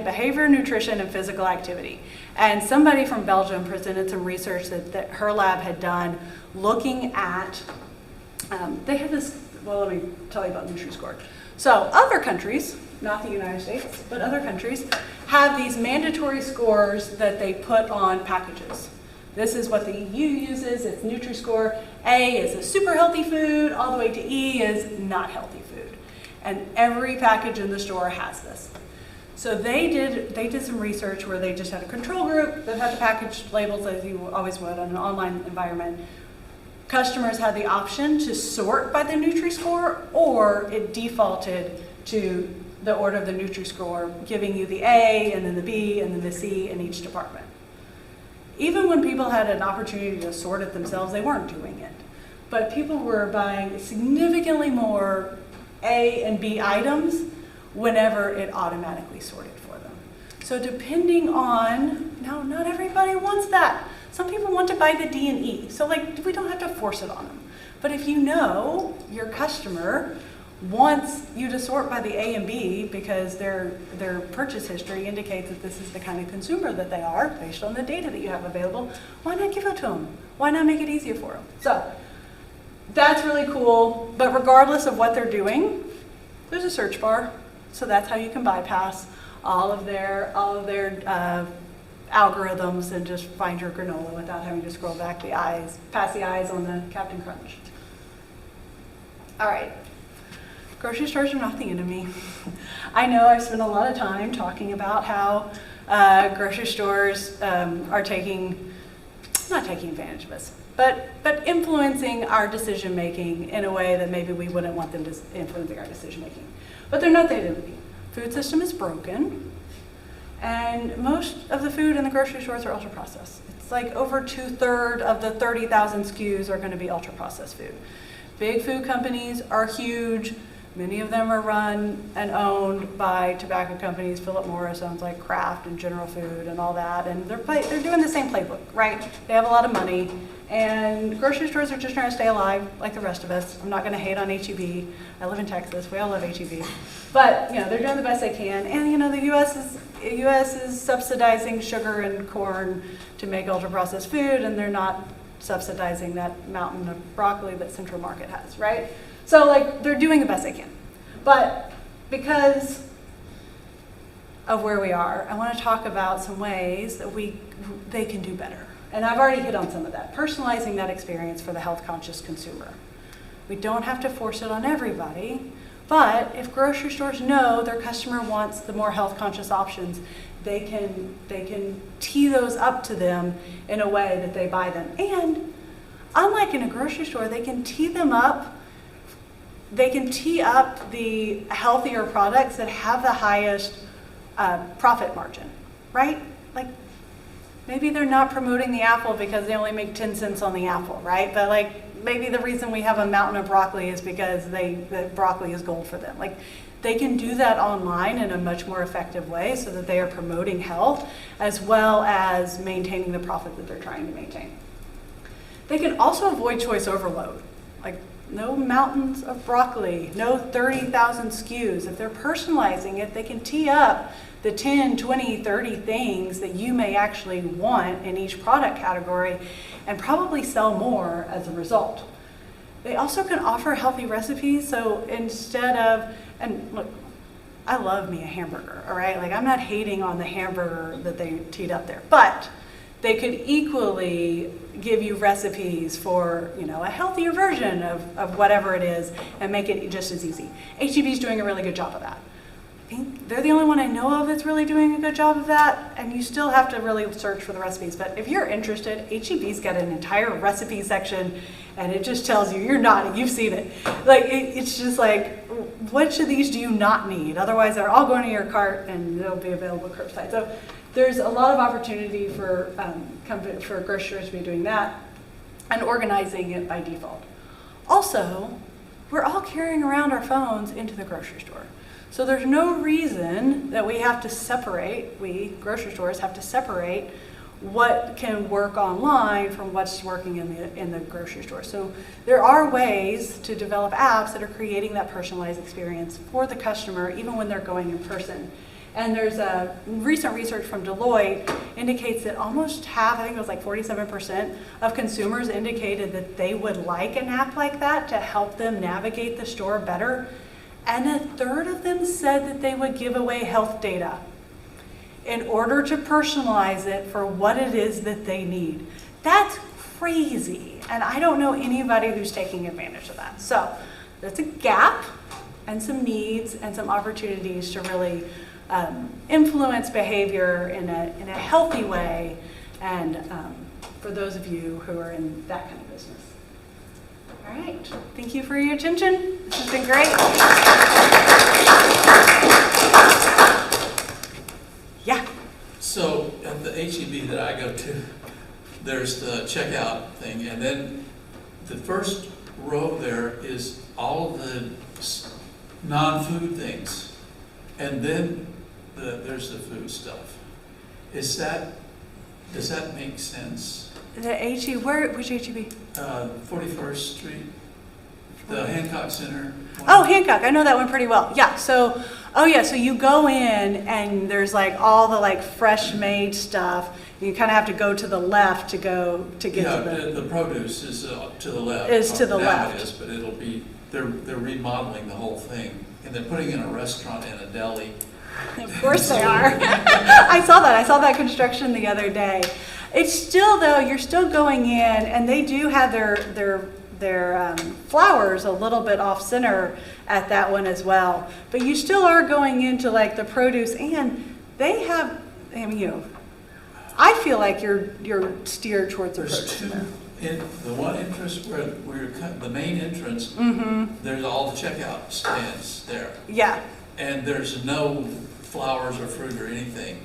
Behavior, Nutrition, and Physical Activity. And somebody from Belgium presented some research that her lab had done looking at, they have this, well, let me tell you about Nutri-Score. So other countries, not the United States, but other countries, have these mandatory scores that they put on packages. This is what the EU uses, it's Nutri-Score. A is a super healthy food, all the way to E is not healthy food. And every package in the store has this. So they did some research where they just had a control group that had the package labels as you always would on an online environment. Customers had the option to sort by the Nutri-Score, or it defaulted to the order of the Nutri-Score, giving you the A, and then the B, and then the C in each department. Even when people had an opportunity to sort it themselves, they weren't doing it. But people were buying significantly more A and B items whenever it automatically sorted for them. So depending on, now not everybody wants that. Some people want to buy the D and E. So like, we don't have to force it on them. But if you know your customer wants you to sort by the A and B because their purchase history indicates that this is the kind of consumer that they are based on the data that you have available, why not give it to them? Why not make it easier for them? So that's really cool, but regardless of what they're doing, there's a search bar. So that's how you can bypass all of their algorithms and just find your granola without having to scroll back past the eyes on the Captain Crunch. All right. Grocery stores are not the enemy. I know I've spent a lot of time talking about how grocery stores are not taking advantage of us, but influencing our decision making in a way that maybe we wouldn't want them to influencing our decision making. But they're not the enemy. Food system is broken, and most of the food in the grocery stores are ultra processed. It's like over 2/3 of the 30,000 SKUs are going to be ultra processed food. Big food companies are huge. Many of them are run and owned by tobacco companies. Philip Morris owns like Kraft and General Food and all that, and they're doing the same playbook, right? They have a lot of money, and grocery stores are just trying to stay alive like the rest of us. I'm not going to hate on H-E-B. I live in Texas. We all love H-E-B, but they're doing the best they can. And the U.S. is subsidizing sugar and corn to make ultra processed food, and they're not subsidizing that mountain of broccoli that Central Market has, right? So they're doing the best they can. But because of where we are, I want to talk about some ways that they can do better. And I've already hit on some of that. Personalizing that experience for the health conscious consumer. We don't have to force it on everybody, but if grocery stores know their customer wants the more health conscious options, they can tee those up to them in a way that they buy them. And unlike in a grocery store, they can tee them up. They can tee up the healthier products that have the highest profit margin, right? Like maybe they're not promoting the apple because they only make 10 cents on the apple, right? But maybe the reason we have a mountain of broccoli is because the broccoli is gold for them. They can do that online in a much more effective way so that they are promoting health as well as maintaining the profit that they're trying to maintain. They can also avoid choice overload. No mountains of broccoli, no 30,000 SKUs. If they're personalizing it, they can tee up the 10, 20, 30 things that you may actually want in each product category and probably sell more as a result. They also can offer healthy recipes. So instead of, and look, I love me a hamburger, all right? I'm not hating on the hamburger that they teed up there, but they could equally give you recipes for, a healthier version of whatever it is and make it just as easy. H-E-B is doing a really good job of that. I think they're the only one I know of that's really doing a good job of that, and you still have to really search for the recipes. But if you're interested, H-E-B's got an entire recipe section, and it just tells you, you're nodding, you've seen it. It's just which of these do you not need? Otherwise, they're all going to your cart, and they'll be available curbside. So there's a lot of opportunity for grocers to be doing that and organizing it by default. Also, we're all carrying around our phones into the grocery store. So there's no reason that we have to separate, we grocery stores have to separate what can work online from what's working in the grocery store. So there are ways to develop apps that are creating that personalized experience for the customer even when they're going in person. And there's a recent research from Deloitte indicates that almost half, I think it was like 47% of consumers indicated that they would like an app like that to help them navigate the store better. And a third of them said that they would give away health data in order to personalize it for what it is that they need. That's crazy. And I don't know anybody who's taking advantage of that. So that's a gap and some needs and some opportunities to really influence behavior in a healthy way, and for those of you who are in that kind of business. All right, thank you for your attention. This has been great. Yeah. So at the HEB that I go to, there's the checkout thing, and then the first row there is all of the non-food things, and then there's the food stuff. Does that make sense? The HEB, which HEB? 41st Street, the Hancock Center. Oh, Hancock, I know that one pretty well. Yeah, so, oh yeah, so you go in and there's like all the like fresh made stuff. You kind of have to go to the left to get to the produce is to the left. Is to the Now left. it is, but it'll be, they're remodeling the whole thing, and they're putting in a restaurant and a deli. Of course they are. I saw that construction the other day. It's still though, you're still going in, and they do have their flowers a little bit off center at that one as well. But you still are going into like the produce, and they have, I mean, I feel like you're steered towards the There's produce. the one entrance where the main entrance, there's all the checkout stands there. Yeah. And there's no flowers or fruit or anything.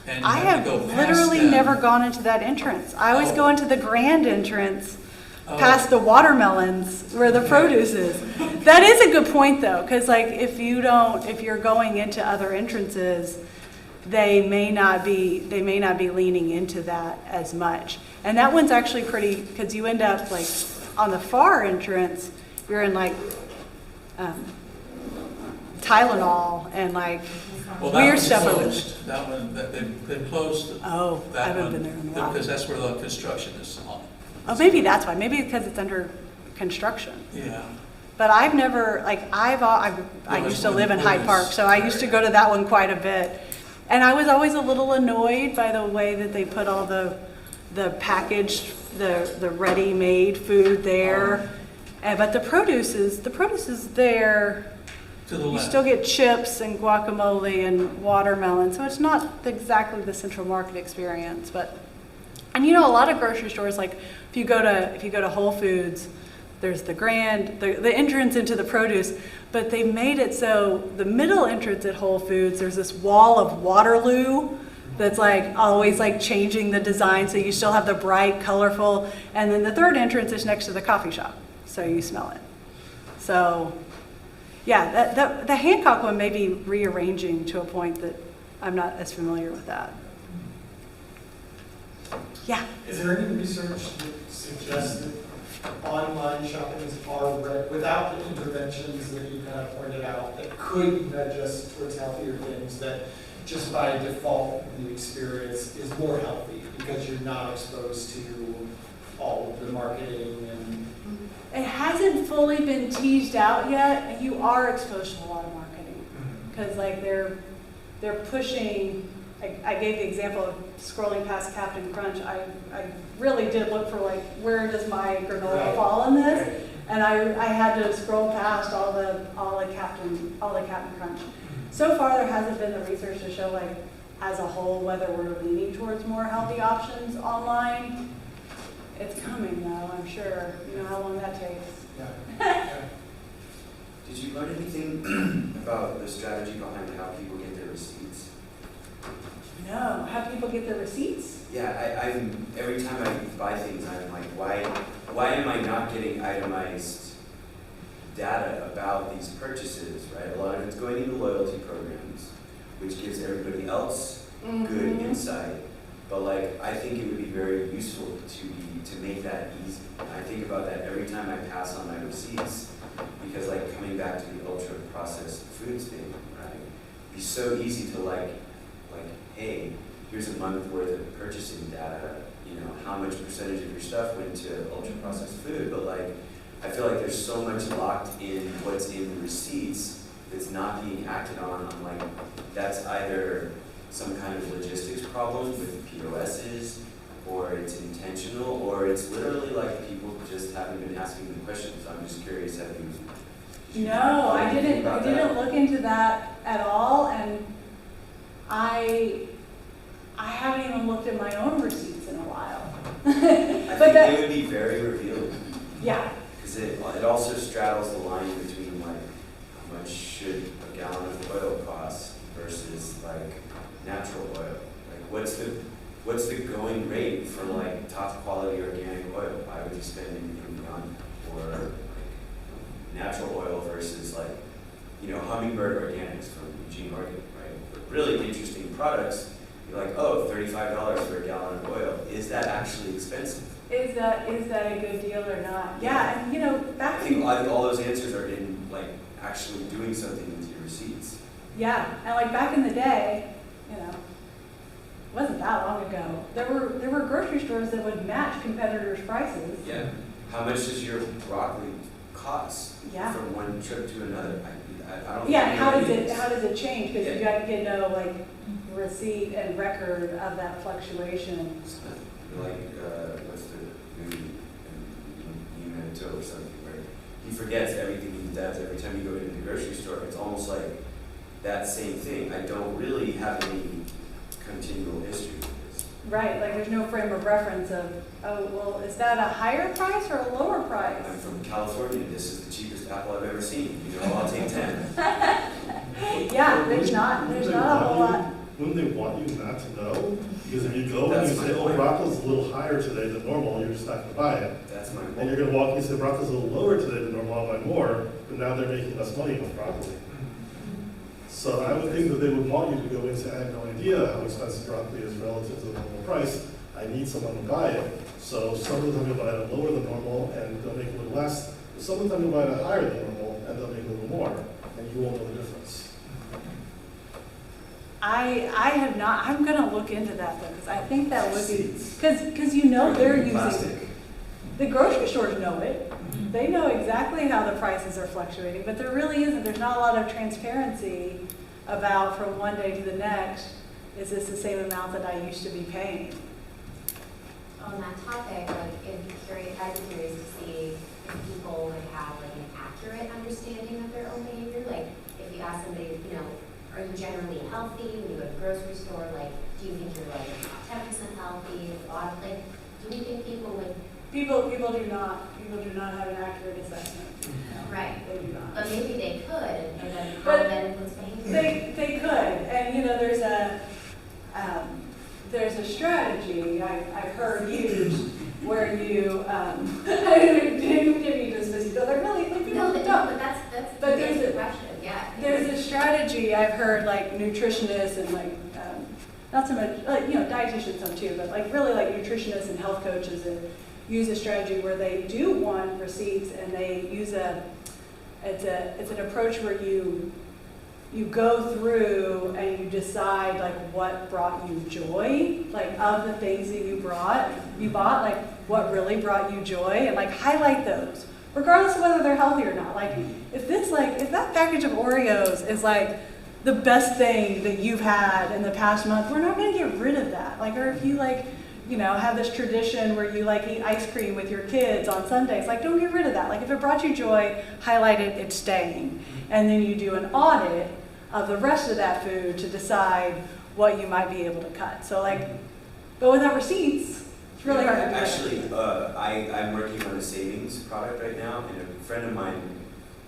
And you I have to go past literally them. never gone into that entrance. I always Oh. go into the grand entrance Oh. past the watermelons where the produce is. That is a good point though, because like if you're going into other entrances, they may not be leaning into that as much. And that one's actually pretty, because you end up like on the far entrance, you're in like Tylenol and like Well, that weird one's stuff over there. closed. That one, they've closed Oh, I that haven't one been there in a while. because that's where the construction is on. Oh, maybe that's why. Maybe because it's under construction. Yeah. But I've never, like, I used to live in Hyde Park, so I used to go to that one quite a bit. And I was always a little annoyed by the way that they put all the packaged, the ready-made food there. But the produce is there. To the You left. still get chips and guacamole and watermelon, so it's not exactly the Central Market experience. But, and a lot of grocery stores, like if you go to Whole Foods, there's the entrance into the produce, but they made it so the middle entrance at Whole Foods, there's this wall of Waterloo that's like always like changing the design, so you still have the bright, colorful, and then the third entrance is next to the coffee shop, so you smell it. So, yeah, the Hancock one may be rearranging to a point that I'm not as familiar with that. Yeah. Is there any research that suggests that online shopping is already, without the interventions that you kind of pointed out, that could nudge us towards healthier things, that just by default the experience is more healthy because you're not exposed to all of the marketing and... It hasn't fully been teased out yet. You are exposed to a lot of marketing because like they're pushing. I gave the example of scrolling past Captain Crunch. I really did look for like where does my granola fall in this, and I had to scroll past all the Captain Crunch. So far, there hasn't been the research to show like as a whole whether we're leaning towards more healthy options online. It's coming though, I'm sure. You know how long that takes. Yeah. Did you learn anything about the strategy behind how people get their receipts? No, how people get their receipts? Yeah, I'm every time I buy things, I'm like, why am I not getting itemized data about these purchases, right? A lot of it's going into loyalty programs, which gives everybody else good insight. But like, I think it would be very useful to make that easy. I think about that every time I pass on my receipts, because like coming back to the ultra processed foods thing, right? It'd be so easy to like, hey, here's a month worth of purchasing data. You know, how much percentage of your stuff went to ultra processed food? But like, I feel like there's so much locked in what's in the receipts that's not being acted on. I'm like, that's either some kind of logistics problem with POSs, or it's intentional, or it's literally like people just haven't been asking the questions. I'm just curious, have you? No, I didn't look into that at all, and I haven't even looked at my own receipts in a while. I think they would be very revealing. Yeah. Because it also straddles the line between like how much should a gallon of oil cost versus like natural oil. Like what's the going rate for like top quality organic oil? Why would you spend anything beyond? Or like natural oil versus like, you know, Hummingbird Organics from Eugene, Oregon, right? But really interesting products. You're like, oh, $35 for a gallon of oil. Is that actually expensive? Is that a good deal or not? Yeah, and you know, I think all those answers are in like actually doing something with your receipts. Yeah, and like back in the day, you know, it wasn't that long ago. There were grocery stores that would match competitors' prices. Yeah. How much does your broccoli cost? Yeah. From one trip to another? I don't. Yeah, think how does it change? Because Yeah. you got to get no like receipt and record of that fluctuation. Like what's the movie Memento or something where he forgets everything he does every time you go into the grocery store. It's almost like that same thing. I don't really have any continual history with this. Right, like there's no frame of reference of, oh, well, is that a higher price or a lower price? I'm from California. This is the cheapest apple I've ever seen. You know, I'll take 10. Yeah, there's not a whole lot. Wouldn't they want you not to know? Because if you go and That's you my say, oh, point. broccoli's a little higher today than normal, you're just not going to buy it. That's my And point. you're going to walk and say, broccoli's a little lower today than normal, I'll buy more, but now they're making less money with broccoli. So I would think that they would want you to go in and say, I have no idea how expensive broccoli is relative to the normal price. I need someone to buy it. So some of the time you'll buy it lower than normal and they'll make a little less. Some of the time you'll buy it higher than normal and they'll make a little more, and you won't know the difference. I have not, I'm gonna look into that though, because I think that would be, because you know they're using, Plastic. the grocery stores know it. They know exactly how the prices are fluctuating, but there really isn't, there's not a lot of transparency about from one day to the next, is this the same amount that I used to be paying? On that topic, like, I'd be curious to see if people would have like an accurate understanding of their own behavior. Like, if you ask somebody, you know, are you generally healthy when you go to the grocery store? Like, do you think you're like 10% healthy? Like, do we think people would? People do not have an accurate assessment. Right. They do not. But maybe they could, and then how But that influence behavior. They could, and you know, there's a strategy I've heard used where you, I didn't give you this, but they're really, like, people No, don't. but that's But there's the a- question, yeah. There's a strategy I've heard, like nutritionists and like, not so much, like, you know, dietitians some too, but like really like nutritionists and health coaches that use a strategy where they do want receipts and they use it's an approach where you go through and you decide like what brought you joy, like of the things that you bought, like what really brought you joy, and like highlight those, regardless of whether they're healthy or not. Like if that package of Oreos is like the best thing that you've had in the past month, we're not gonna get rid of that. Like, or if you like, you know, have this tradition where you like eat ice cream with your kids on Sundays, like don't get rid of that. Like if it brought you joy, highlight it, it's staying. And then you do an audit of the rest of that food to decide what you might be able to cut. So like, but without receipts, it's really hard to do that. Actually, I'm working on a savings product right now, and a friend of mine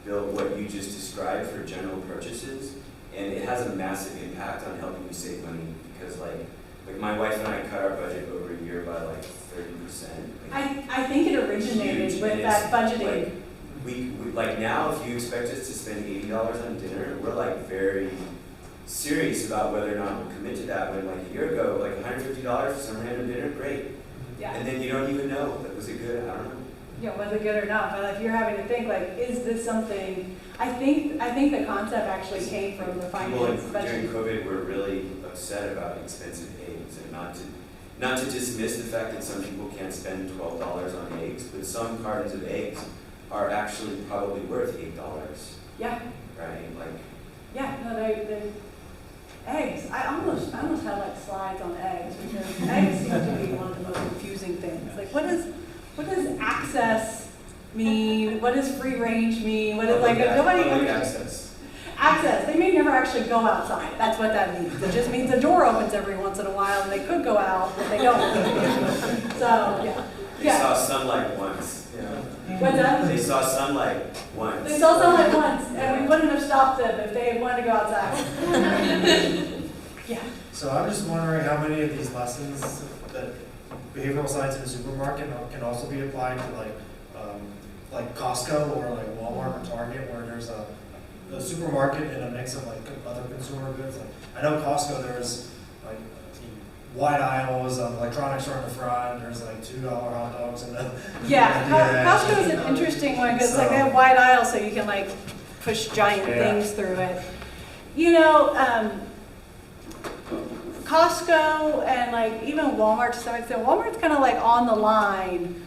built what you just described for general purchases, and it has a massive impact on helping you save money, because like my wife and I cut our budget over a year by like 30%. I think it originated Huge. with And that it's, budgeting. like, we like now, if you expect us to spend $80 on dinner, we're like very serious about whether or not we'll commit to that. When like a year ago, like $150 for some random dinner, great. Yeah. And then you don't even know, like, was it good? I don't know. Yeah, was it good or not? But if you're having to think, like, is this something? I think the concept actually came from the finance. People during COVID were really upset about expensive eggs, and not to dismiss the fact that some people can't spend $12 on eggs, but some cartons of eggs are actually probably worth $8. Yeah. Right? Like. Yeah. No, they eggs. I almost had like slides on eggs because eggs seem to be one of the most confusing things. Like, what does access mean? What does free range mean? What is like nobody access. Access. They may never actually go outside. That's what that means. It just means the door opens every once in a while and they could go out, but they don't. So yeah. They saw sunlight once. Yeah. What's that? They saw sunlight once. They saw sunlight once, and we wouldn't have stopped them if they had wanted to go outside. Yeah. So I'm just wondering how many of these lessons that behavioral science in a supermarket can also be applied to like Costco or like Walmart or Target, where there's a supermarket and a mix of like other consumer goods. Like I know Costco, there's like wide aisles of electronics are in the front. There's like $2 hot dogs in the Costco is an interesting one because like they have wide aisles, so you can like push giant things through it. You know, Costco and like even Walmart to some extent. Walmart's kind of like on the line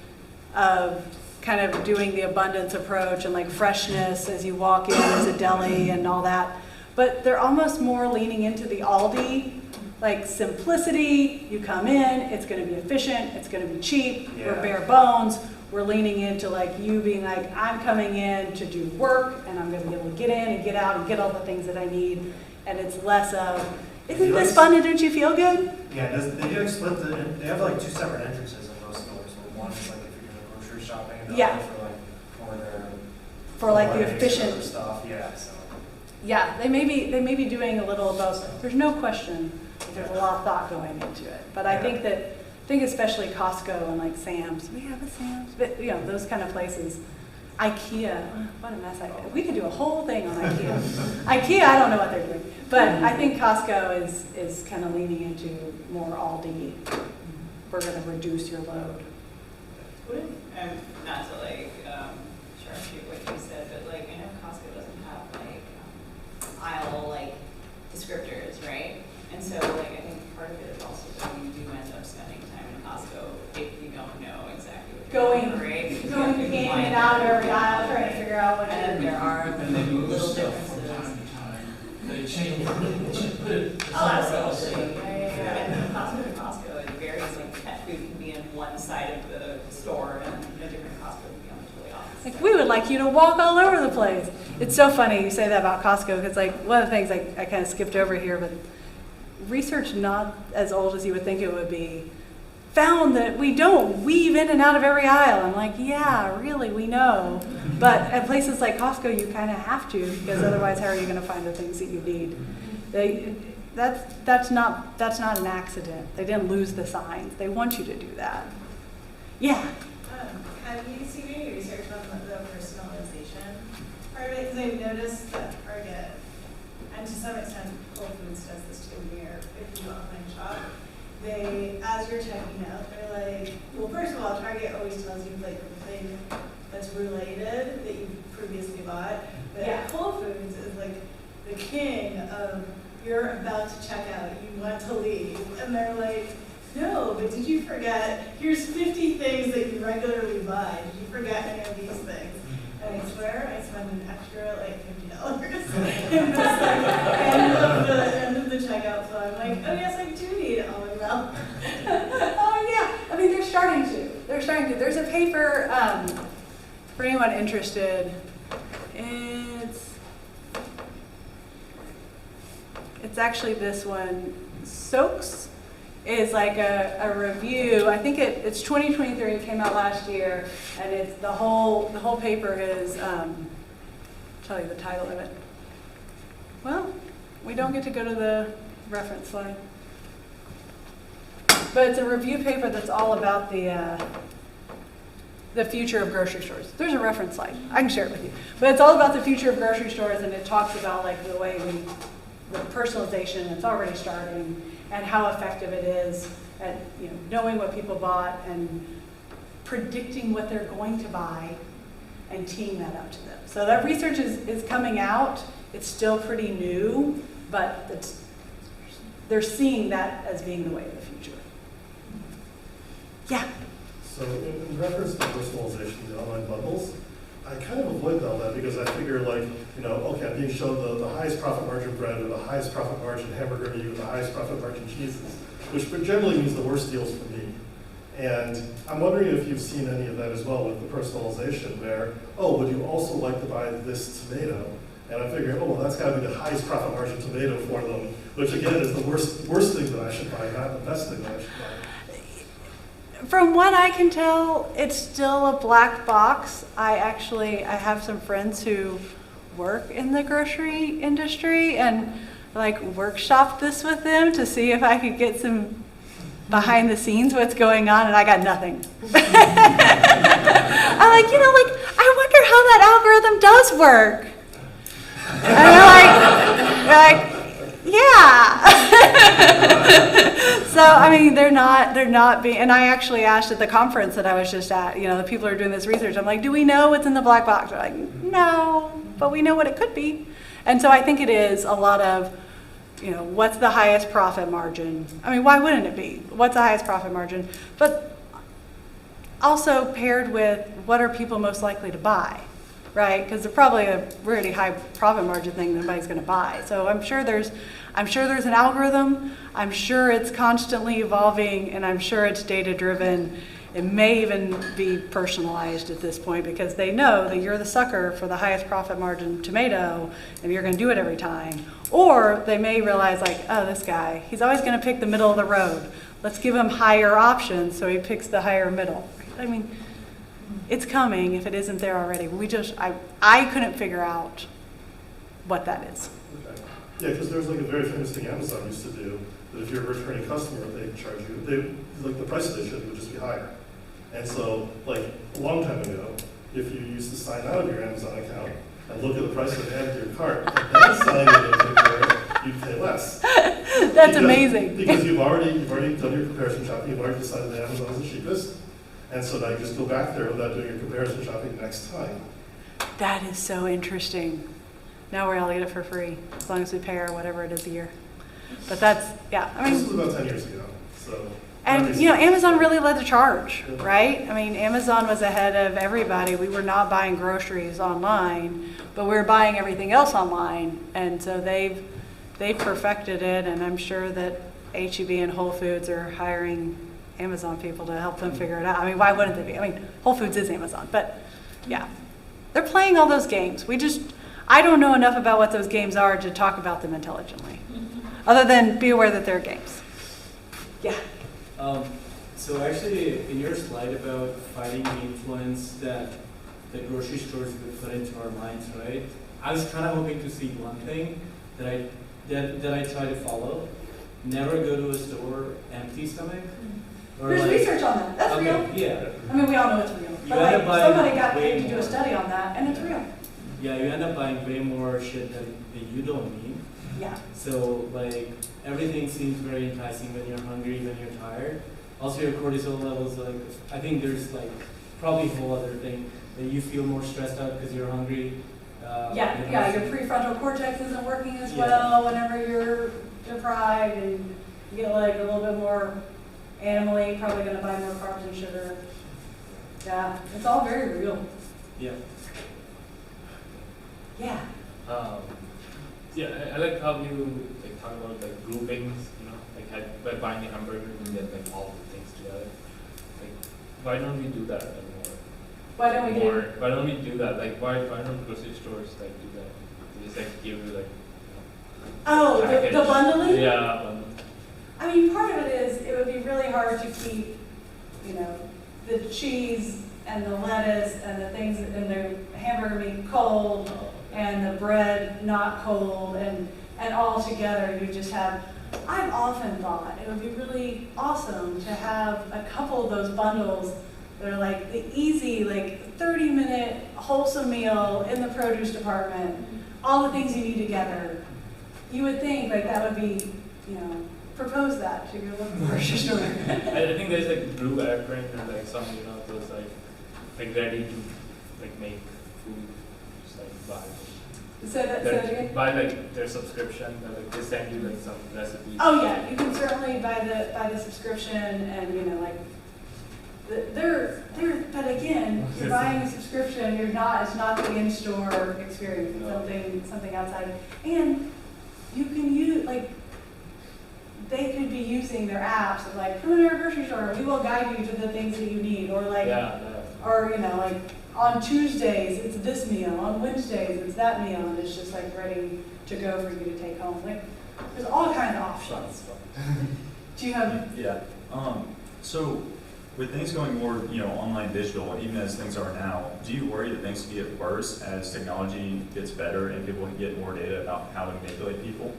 of kind of doing the abundance approach and like freshness as you walk in as a deli and all that. But they're almost more leaning into the Aldi, like simplicity. You come in, it's going to be efficient, it's going to be cheap. Yeah. We're bare bones. We're leaning into like you being like, I'm coming in to do work and I'm going to be able to get in and get out and get all the things that I need. And it's less of, isn't this fun and don't you feel good? Yeah, they do split they have like 2 separate entrances in most stores. Where one is like if you're doing grocery shopping, and the other for like the efficient stuff. Yeah. So. Yeah, they may be doing a little of both. There's no question that there's a lot of thought going into it. But I think especially Costco and like Sam's. We have a Sam's, but you know those kind of places. IKEA, what a mess! We could do a whole thing on IKEA. IKEA, I don't know what they're doing, but I think Costco is kind of leaning into more Aldi. We're going to reduce your load. Not to like sharp shoot what you said, but like I know Costco doesn't have like aisle like descriptors, right? And so like I think part of it is also that you do end up spending time in Costco if you don't know exactly what you're doing, right? Going in and out of every aisle trying to figure out what it is. There are And they move little stuff from differences. time to time. They change, put it Oh, somewhere else. absolutely. Yeah. And from Costco to Costco, it varies. Like pet food can be in one side of the store, and a different Costco can be on the totally opposite. Like we would like you to walk all over the place. It's so funny you say that about Costco because like one of the things I kind of skipped over here, but research not as old as you would think it would be found that we don't weave in and out of every aisle. I'm like, yeah, really, we know. But at places like Costco, you kind of have to because otherwise, how are you going to find the things that you need? That's not an accident. They didn't lose the signs. They want you to do that. Yeah. Have you seen any research on the personalization part of it? Because I've noticed that Target, and to some extent Whole Foods does this too here, if you online shop, they, as you're checking out, they're like, well, first of all, Target always tells you like the thing that's related that you previously bought, but Whole Foods is like the king of you're about to check out, you want to leave, and they're like, no, but did you forget, here's 50 things that you regularly buy, did you forget any of these things? And I swear I spent an extra like $50 in this like, end of the checkout, so I'm like, oh yes, I do need almond milk. Oh yeah, I mean they're starting to. There's a paper for anyone interested. It's actually this one. Soaks is like a review. I think it's 2023. It came out last year, and it's the whole paper is. Tell you the title of it. Well, we don't get to go to the reference slide. But it's a review paper that's all about the the future of grocery stores. There's a reference slide. I can share it with you. But it's all about the future of grocery stores, and it talks about like the way the personalization that's already starting and how effective it is at knowing what people bought and predicting what they're going to buy and teeing that up to them. So that research is coming out. It's still pretty new, but they're seeing that as being the way of the future. Yeah. So in reference to personalization, the online bundles, I kind of avoid all that because I figure like, okay, I'm being shown the highest profit margin bread or the highest profit margin hamburger meat or the highest profit margin cheeses, which generally means the worst deals for me. And I'm wondering if you've seen any of that as well with the personalization where, would you also like to buy this tomato? And I'm figuring, well, that's got to be the highest profit margin tomato for them, which again is the worst thing that I should buy, not the best thing that I should buy. From what I can tell, it's still a black box. I have some friends who work in the grocery industry and like workshopped this with them to see if I could get some behind the scenes what's going on, and I got nothing. I'm like, I wonder how that algorithm does work. And they're like, yeah. So, I mean, they're not being, and I actually asked at the conference that I was just at, the people who are doing this research, I'm like, do we know what's in the black box? They're like, no, but we know what it could be. And so I think it is a lot of, what's the highest profit margin? I mean, why wouldn't it be? What's the highest profit margin? But also paired with what are people most likely to buy, right? Because they're probably a really high profit margin thing that nobody's going to buy. So I'm sure there's an algorithm. I'm sure it's constantly evolving, and I'm sure it's data driven. It may even be personalized at this point because they know that you're the sucker for the highest profit margin tomato and you're going to do it every time. Or they may realize like, oh, this guy, he's always going to pick the middle of the road. Let's give him higher options so he picks the higher middle. I mean, it's coming if it isn't there already. I couldn't figure out what that is. Okay. Yeah, because there's like a very famous thing Amazon used to do, that if you're a returning customer, they charge you, the price they should would just be higher. And so, like, a long time ago, if you used to sign out of your Amazon account and look at the price that added to your cart, and then sign into it, you'd pay less. That's amazing. Because you've already done your comparison shopping, you've already decided that Amazon is the cheapest. And so now you just go back there without doing your comparison shopping next time. That is so interesting. Now we're all get it for free, as long as we pay our whatever it is a year. But that's, yeah, I mean. This was about 10 years ago, so. And, Amazon really led the charge, right? I mean, Amazon was ahead of everybody. We were not buying groceries online, but we were buying everything else online. And so they've perfected it, and I'm sure that H-E-B and Whole Foods are hiring Amazon people to help them figure it out. I mean, why wouldn't they be? I mean, Whole Foods is Amazon, but yeah. They're playing all those games. I don't know enough about what those games are to talk about them intelligently, other than be aware that they're games. Yeah. So actually, in your slide about fighting the influence that the grocery stores would put into our minds, right? I was kind of hoping to see one thing that I try to follow. Never go to a store empty stomach. Or There's research on that. That's okay, real. Yeah. I mean, we all know it's real. You But end up buying somebody got way paid to do more. a study on that, and it's real. Yeah, you end up buying way more shit that you don't need. Yeah. So like everything seems very enticing when you're hungry, when you're tired. Also your cortisol levels, like I think there's like probably a whole other thing that you feel more stressed out because you're hungry. Your prefrontal cortex isn't working as Yeah. well whenever you're deprived, and you get like a little bit more animally, probably gonna buy more carbs and sugar. Yeah, it's all very real. Yeah. Yeah. I like how you like talk about like groupings, like by buying a hamburger you get like all the things together. Like why don't we do that anymore? Why don't we do? Why don't we do that? Like why don't grocery stores like do that? They just like give you like Oh, package. the bundling? Yeah, bundle. I mean, part of it is it would be really hard to keep, the cheese and the lettuce and the things in the hamburger meat cold and the bread not cold and all together you just have. I've often thought it would be really awesome to have a couple of those bundles They're like the easy, like 30-minute wholesome meal in the produce department, all the things you need together. You would think like that would be, propose that to your local grocery store. I think there's like Brew Apron and like some, those like ready to like make food, just like buy. So that again? Buy like their subscription, like they send you like some recipes. Oh yeah, you can certainly buy the subscription, and but again, you're buying a subscription. It's not the in-store experience. It's something outside, and you can use they could be using their apps of like, come to our grocery store. We will guide you to the things that you need, or or on Tuesdays it's this meal, on Wednesdays it's that meal, and it's just like ready to go for you to take home. Like there's all kinds of options. Do you have? Yeah. So with things going more, online digital, even as things are now, do you worry that things could get worse as technology gets better and people can get more data about how to manipulate people?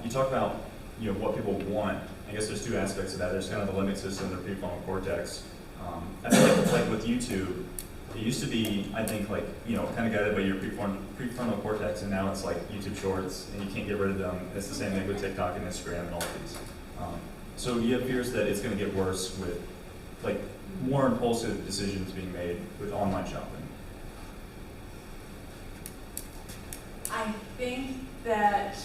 You talk about, what people want. I guess there's two aspects of that. There's kind of the limbic system, the prefrontal cortex. I feel like with YouTube, it used to be, I think, kind of guided by your prefrontal cortex, and now it's like YouTube Shorts, and you can't get rid of them. It's the same thing with TikTok and Instagram and all of these. So you have fears that it's going to get worse with more impulsive decisions being made with online shopping? I think that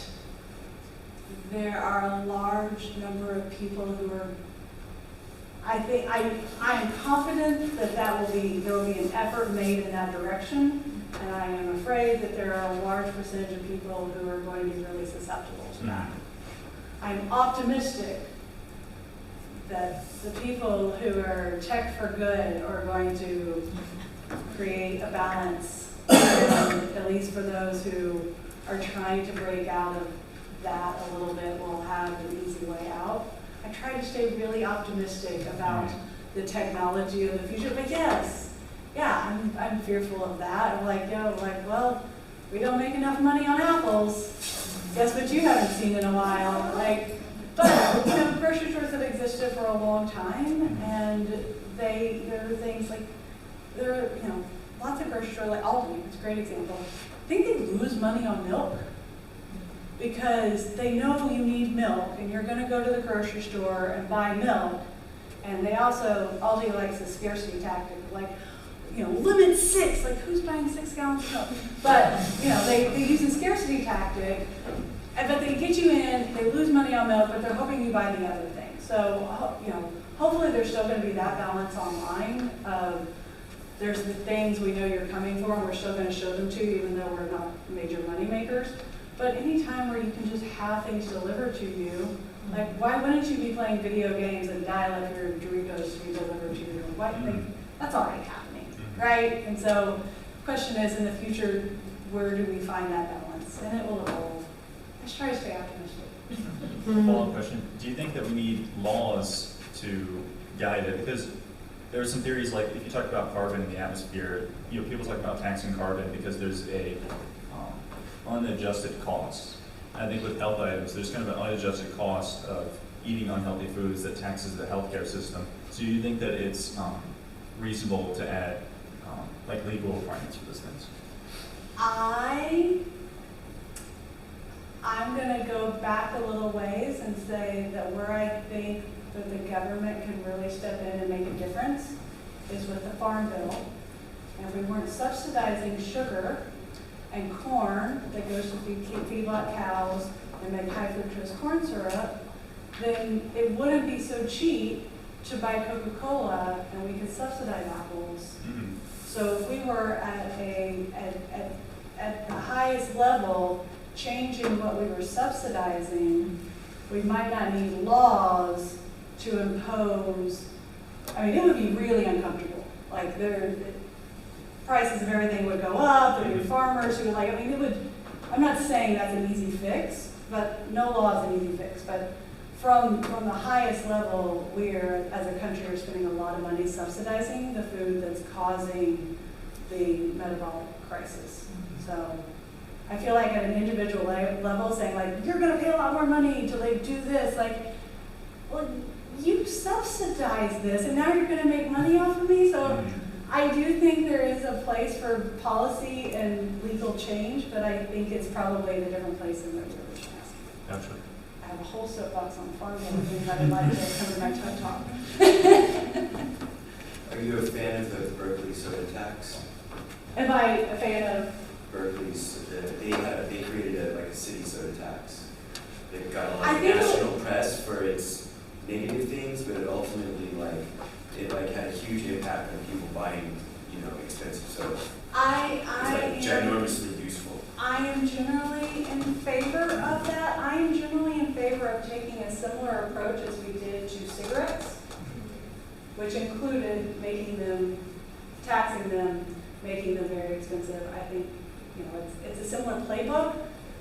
there are a large number of people who are, I'm confident that there will be an effort made in that direction, and I am afraid that there are a large percentage of people who are going to be really susceptible to that. I'm optimistic that the people who are tech for good are going to create a balance, and at least for those who are trying to break out of that a little bit will have an easy way out. I try to stay really optimistic about the technology of the future, but I'm fearful of that. I'm well, we don't make enough money on apples. Guess what you haven't seen in a while? But grocery stores have existed for a long time, and there are things lots of grocery stores like Aldi. It's a great example. I think they lose money on milk because they know you need milk, and you're going to go to the grocery store and buy milk. And they also, Aldi likes a scarcity tactic, limit 6. Who's buying 6 gallons of milk? But they use a scarcity tactic. But they get you in, they lose money on milk, but they're hoping you buy the other thing. So, hopefully there's still going to be that balance online. There's the things we know you're coming for, and we're still going to show them to you, even though we're not major money makers. But any time where you can just have things delivered to you, why wouldn't you be playing video games and dial up your Doritos to be delivered to you? That's already happening, right? And so, the question is, in the future, where do we find that balance? And it will evolve. Let's try to stay optimistic. Follow-up question. Do you think that we need laws to guide it? Because there are some theories, like if you talk about carbon in the atmosphere, people talk about taxing carbon because there's a unadjusted cost. I think with health items, there's kind of an unadjusted cost of eating unhealthy foods that taxes the healthcare system. So do you think that it's reasonable to add legal requirements for those things? I'm going to go back a little ways and say that where I think that the government can really step in and make a difference is with the Farm Bill. And if we weren't subsidizing sugar and corn that goes to feed feedlot cows and make high fructose corn syrup, then it wouldn't be so cheap to buy Coca-Cola, and we could subsidize apples. Mm-hmm. So if we were at the highest level, changing what we were subsidizing, we might not need laws to impose. It would be really uncomfortable. The prices of everything would go up. There'd be farmers who would it would. I'm not saying that's an easy fix, but no law is an easy fix. But from the highest level, we're, as a country, are spending a lot of money subsidizing the food that's causing the metabolic crisis. So I feel like at an individual level, saying you're going to pay a lot more money to do this, well, you subsidize this, and now you're going to make money off of me. So I do think there is a place for policy and legal change, but I think it's probably in a different place than what you were just asking. Absolutely. I have a whole soapbox on farming, and I would like to come to my TED Talk. Are you a fan of the Berkeley soda tax? Am I a fan of? Berkeley's, they created like a city soda tax. They've got a lot I of think national press for its negative things, but it ultimately had a huge impact on people buying, expensive soda. It's ginormously useful. I am generally in favor of that. I am generally in favor of taking a similar approach as we did to cigarettes, which included taxing them, making them very expensive. I think, it's a similar playbook,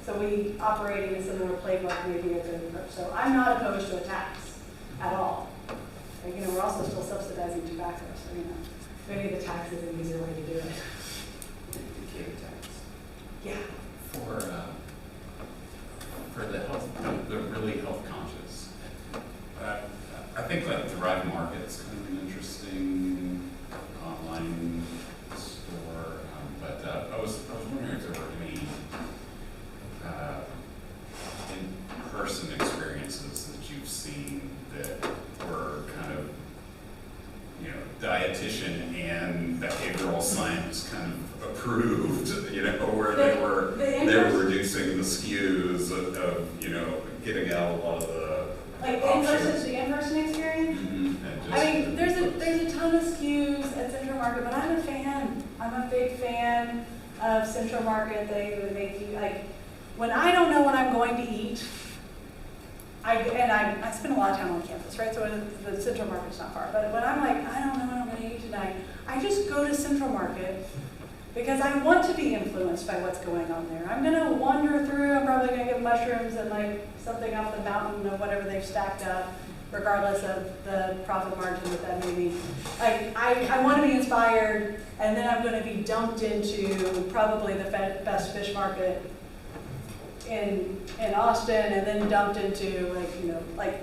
so we operating a similar playbook may be a good approach. So I'm not opposed to a tax at all. We're also still subsidizing tobacco, so, maybe the tax is an easier way to do it. The cake tax. Yeah. For the really health conscious, I think that Thrive Market's kind of an interesting online store, but I was wondering if there were any in-person experiences that you've seen that were kind of, dietitian and behavioral science kind of approved, where they were reducing the SKUs of getting out a lot of the options. The in-person experience? Mm-hmm. I mean, there's a ton of SKUs at Central Market, but I'm a fan. I'm a big fan of Central Market. They would make you, when I don't know what I'm going to eat, I spend a lot of time on campus, right? So the Central Market's not far. But when I'm like, I don't know what I'm going to eat tonight, I just go to Central Market because I want to be influenced by what's going on there. I'm going to wander through. I'm probably going to get mushrooms and something off the mountain or whatever they've stacked up, regardless of the profit margin that may be. I want to be inspired, and then I'm going to be dumped into probably the best fish market in Austin, and then dumped into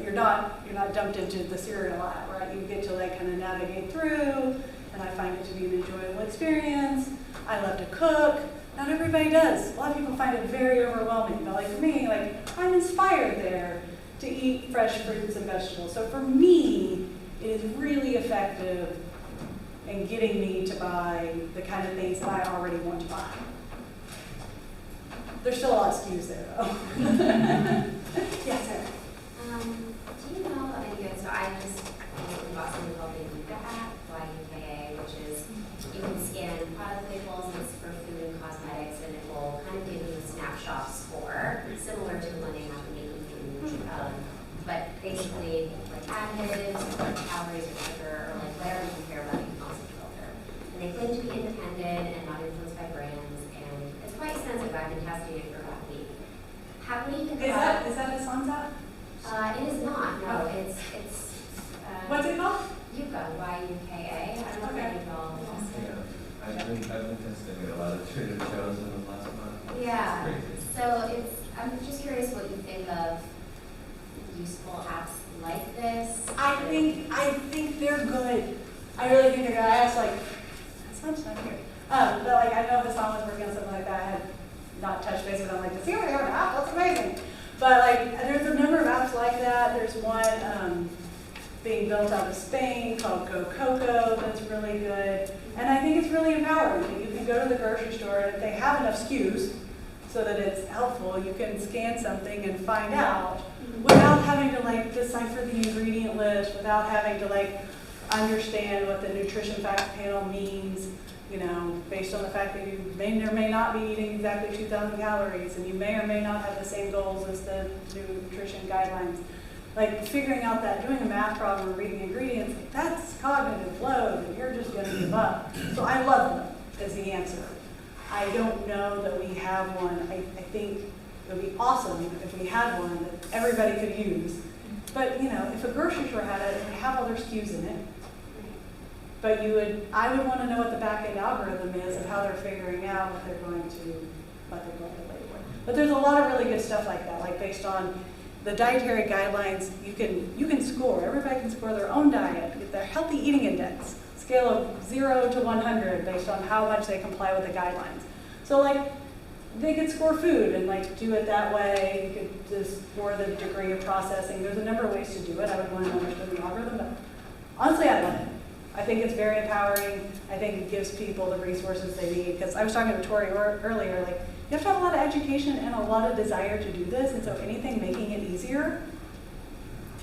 you're not dumped into the cereal aisle, right? You get to kind of navigate through, and I find it to be an enjoyable experience. I love to cook. Not everybody does. A lot of people find it very overwhelming, but for me, I'm inspired there to eat fresh fruits and vegetables. So for me, it is really effective in getting me to buy the kind of things that I already want to buy. There's still a lot of SKUs there, though. Yes, sir. Do you know of any good, so I just in Boston called the Meetup app, YUKA, which is you can scan product labels, it's for food and cosmetics, and it will kind of give you a snapshot score, similar to the one they have in making food. But basically, additives, or calories, or sugar, or whatever you care about, you can also filter. And they claim to be independent and not influenced by brands, and it's quite expensive. I've been testing it for about a week. What do you think about? Is that a Sans app? It is not. No, it's. What's it called? Yuka, Y-U-K-A. I don't know if any of y'all have seen it. I've been testing it a lot of Trader Joe's in the last month. Yeah. It's crazy. So I'm just curious what you think of useful apps like this. I think they're good. I really think they're good. I asked Hassan's not here. But I know Hassan was working on something like that. I had not touched base with him. To see what we have an app, that's amazing. But there's a number of apps like that. There's one being built out of Spain called Go Coco that's really good. And I think it's really empowering. You can go to the grocery store, and if they have enough SKUs so that it's helpful, you can scan something and find out without having to decipher the ingredient list, without having to understand what the nutrition fact panel means, based on the fact that you may or may not be eating exactly 2,000 calories, and you may or may not have the same goals as the nutrition guidelines. Figuring out that, doing a math problem, reading ingredients, that's cognitive load, and you're just going to give up. So I love them as the answer. I don't know that we have one. I think it would be awesome if we had one that everybody could use. But if a grocery store had it, it would have other SKUs in it. But I would want to know what the back-end algorithm is of how they're figuring out what they're going to label. But there's a lot of really good stuff like that, based on the dietary guidelines. You can score. Everybody can score their own diet, get their healthy eating index. It's scale of 0 to 100 based on how much they comply with the guidelines. So like, they could score food and like do it that way. You could just score the degree of processing. There's a number of ways to do it. I would want to understand the algorithm, but honestly, I love it. I think it's very empowering. I think it gives people the resources they need. Because I was talking to Tori earlier, like, you have to have a lot of education and a lot of desire to do this, and so anything making it easier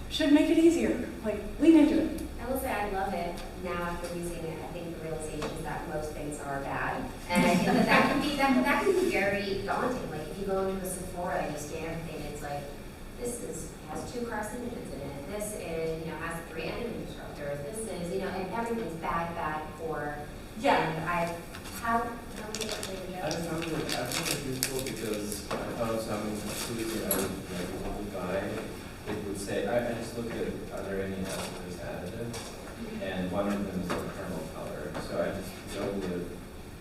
should make it easier. Like, lean into it. I will say I love it now after using it. I think the realization is that most things are bad, and I think that can be very daunting. Like if you go into a Sephora and you scan everything, it's like has 2 carcinogens in it. This is has 3 endocrine disruptors. This is and everything's bad, poor. Yeah. And how many I found it useful because I found some foods that I would buy. It would say, I just looked at, are there any hazardous additives? And one of them is the caramel color. So I just go with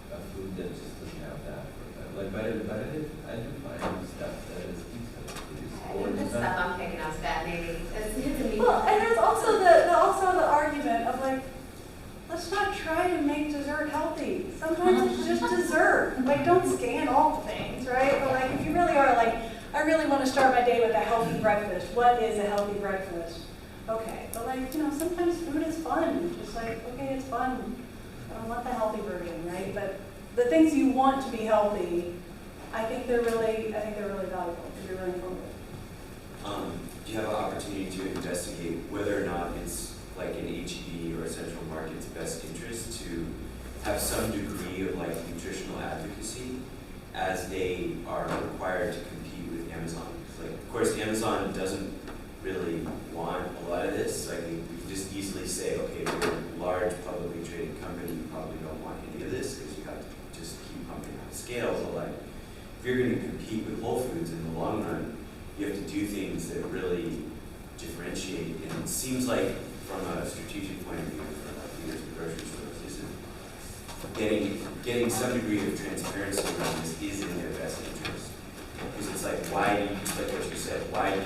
a food that just doesn't have that. Like, but I do find stuff that is decent. the stuff I'm picking up is bad, maybe. Well, and there's also the argument of like, let's not try to make dessert healthy. Sometimes it's just dessert. Like, don't scan all the things, right? But like, if you really are like, I really want to start my day with a healthy breakfast. What is a healthy breakfast? Okay, but like, sometimes food is fun. Just like, okay, it's fun. I don't want the healthy version, right? But the things you want to be healthy, I think they're really valuable. You're really informative. Do you have an opportunity to investigate whether or not it's like an HEB or a central market's best interest to have some degree of like nutritional advocacy as they are required to compete with Amazon? Like, of course, Amazon doesn't really want a lot of this. Like, we can just easily say, okay, if you're a large publicly traded company, you probably don't want any of this because you have to just keep pumping out scales. But like, if you're going to compete with Whole Foods in the long run, you have to do things that really differentiate. And it seems like, from a strategic point of view, for like leaders of grocery stores, getting some degree of transparency around this is in their best interest. Because it's like, why do you, like what you said, why do you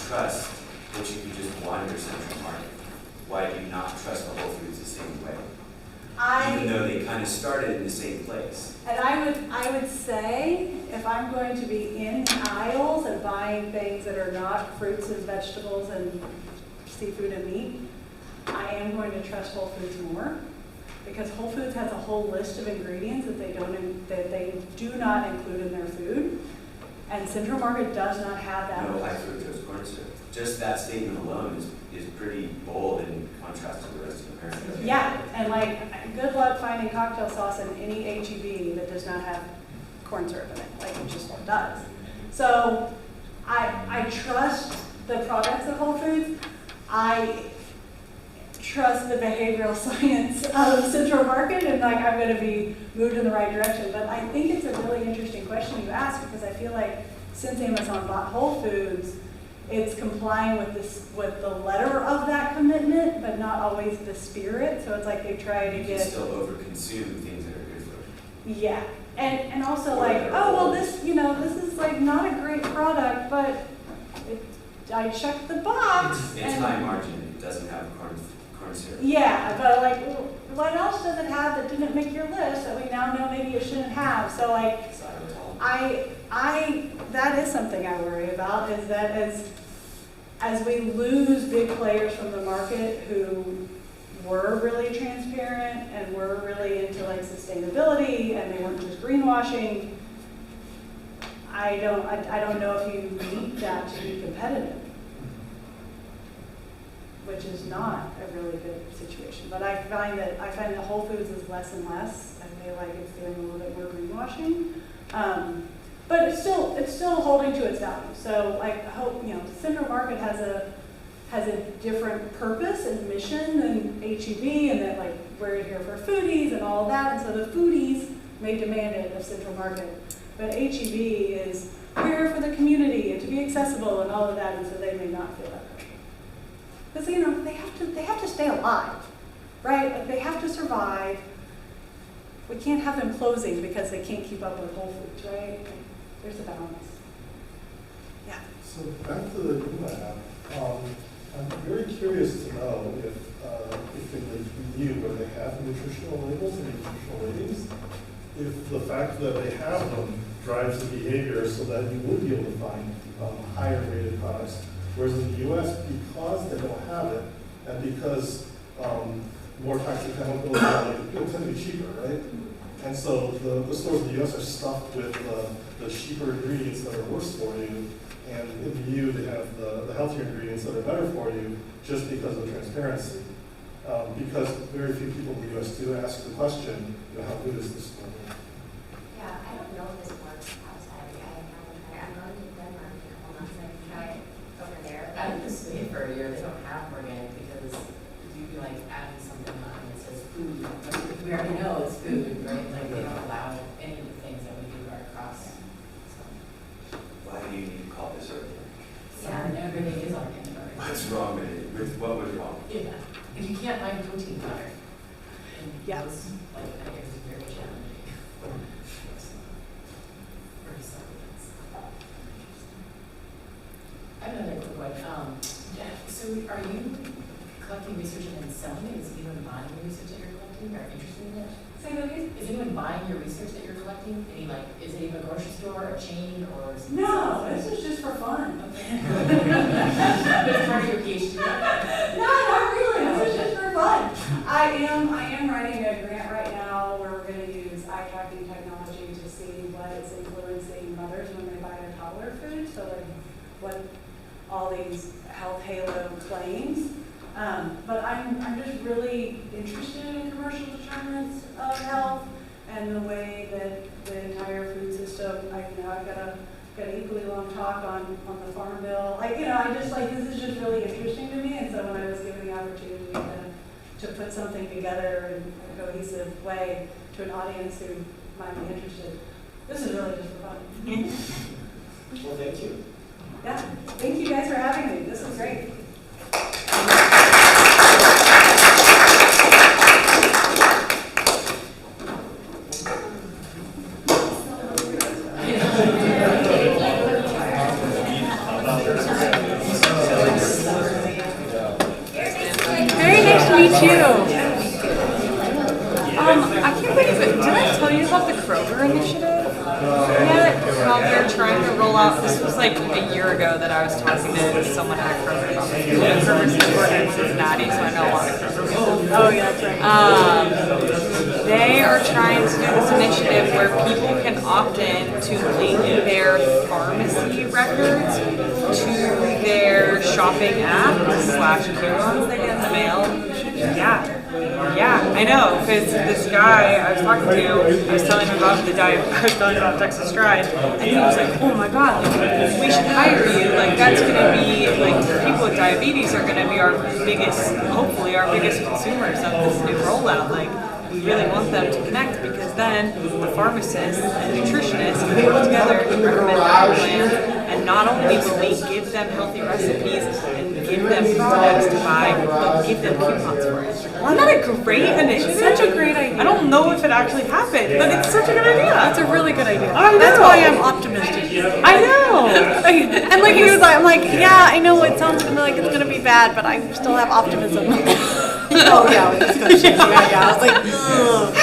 trust that you can just wander Central Market? Why do you not trust the Whole Foods the same way? Even though they kind of started in the same place. And I would say, if I'm going to be in aisles and buying things that are not fruits and vegetables and seafood and meat, I am going to trust Whole Foods more, because Whole Foods has a whole list of ingredients that they do not include in their food, and Central Market does not have that. No high fructose corn syrup. Just that statement alone is pretty bold in contrast to the rest of America. Yeah, and like, good luck finding cocktail sauce in any HEB that does not have corn syrup in it. Like, it just does. So I trust the products of Whole Foods. I trust the behavioral science of Central Market, and like, I'm going to be moved in the right direction. But I think it's a really interesting question you ask, because I feel like since Amazon bought Whole Foods, it's complying with the letter of that commitment, but not always the spirit. So it's like they try to You get can still overconsume things that are good for you. Yeah, and also like, oh well, this this is like not a great product, but I checked the box. It's high margin. It doesn't have corn syrup. Yeah, but like, what else does it have that didn't make your list that we now know maybe it shouldn't have? So like, that is something I worry about, is that as we lose big players from the market who were really transparent and were really into like sustainability and they weren't just greenwashing, I don't know if you need that to be competitive, which is not a really good situation. But I find that Whole Foods is less and less. I feel like it's doing a little bit more greenwashing. But it's still holding to its value. So like, I hope, Central Market has a different purpose and mission than HEB, and that like, we're here for foodies and all of that. And so the foodies may demand it of Central Market. But HEB is here for the community and to be accessible and all of that, and so they may not feel that pressure. Because they have to stay alive, right? Like, they have to survive. We can't have them closing because they can't keep up with Whole Foods, right? There's a balance. Yeah. So back to the Uma app, I'm very curious to know if if in the EU where they have nutritional labels and nutritional ratings, if the fact that they have them drives the behavior so that you would be able to find higher rated products. Whereas in the US, because they don't have it, and because more toxic chemicals tend to be cheaper, right? And so the stores in the US are stuffed with the cheaper ingredients that are worse for you, and in the EU they have the healthier ingredients that are better for you just because of transparency. Because very few people in the US do ask the question, how good is this for me? Yeah, I don't know if this works outside. I'm going to Denmark in a couple months, and I can try it over there. I think this is for a year, they don't have organic because you'd be like adding something on that says food. Like, we already know it's food, right? Like they don't allow any of the things that we do right across. So. Why do you need to call this organic? Yeah, everything is organic. What's wrong with it? What was wrong? Yeah, if you can't find protein powder. Yeah. Like, I guess it's very challenging. For supplements. I have another quick one. So are you collecting research and then selling it? Is anyone buying the research that you're collecting or interested in it? Say that again? Is anyone buying your research that you're collecting? Is it even a grocery store, a chain, or something? No, this is just for fun. Okay. It's part of your PhD. No, not really. This is just for fun. I am writing a grant right now where we're going to use eye tracking technology to see what is influencing mothers when they buy their toddler food. So like what all these health halo claims. But I'm just really interested in commercial determinants of health and the way that the entire food system. I've got an equally long talk on the Farm Bill. I just like, this is just really interesting to me. And so when I was given the opportunity to put something together in a cohesive way to an audience who might be interested, this is really just for fun. Well, thank you. Yeah, thank you guys for having me. This is great. Very nice to meet you. I can't believe it. Did I tell you about the Kroger initiative? How they're trying to roll out, this was like a year ago that I was talking to someone at Kroger about this. Kroger's headquartered in Cincinnati, so I know a lot of Kroger people. Oh yeah, that's right. They are trying to do this initiative where people can opt in to link their pharmacy records to their shopping app / coupons they get in the mail. Yeah, I know, because this guy I was talking to, I was telling him about Texas Stride, and he was like, oh my god, like, we should hire you, like, that's going to be, like, people with diabetes are going to be our biggest, hopefully our biggest consumers of this new rollout, like, we really want them to connect, because then the pharmacists and nutritionists can work together to recommend diet plans, and not only will we give them healthy recipes and give them products to buy, but give them coupons for it. Well, isn't that a great initiative? Such a great idea. I don't know if it actually happened, but it's such a good idea. That's a really good idea. I know. That's why I'm optimistic. I know. And like he was like, I'm like, yeah, I know it sounds like it's gonna be bad, but I still have optimism. Oh yeah, with this question. Yeah. I was like, ugh.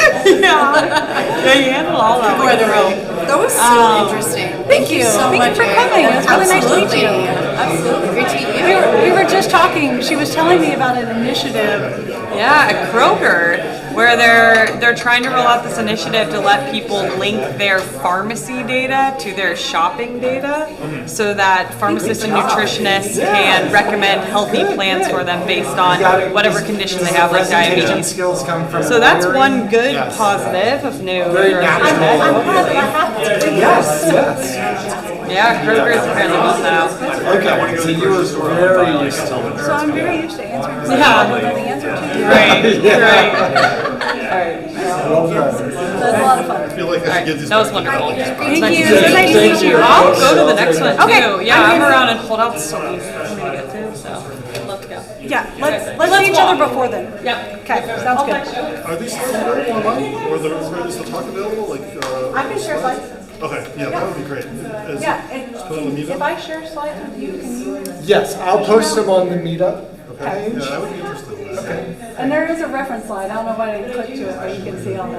Yeah, you handle all that. Like the row. That was so interesting. Thank you so much for coming. It was really nice to meet you. Absolutely. Great to meet you. We were just talking. She was telling me about an initiative. Yeah, at Kroger, where they're trying to roll out this initiative to let people link their pharmacy data to their shopping data, so that pharmacists and nutritionists can recommend healthy plans for them based on whatever condition they have, like diabetes. Skills come from So that's hiring. one good Yes. positive of new Very grocery natural. stores. I'm glad that I have to. Yes. Yeah, Kroger is apparently built out. Okay, so you were very used to it. So I'm very used to answering questions Yeah. I don't know the answer to. Right. Well done. That's a lot of fun. I feel like I should give these. That was wonderful. Thank you. So So nice to meet you. I'll go to the next one Okay. too. Yeah, I'm I'm here. around and hold out so easy for me to get to, so I'd love to go. Yeah, let's see each other before then. Yep. Okay, sounds good. Are these slides available online, or is the talk available, like? I can share slides. Okay, yeah, that would be great. Yeah, and put on the if Meetup? I share slides with you, can you? Yes, I'll post them on the Meetup Okay, page. yeah, I would be interested in that. And there is a reference slide. I don't know why I didn't click to it, but you can see on the.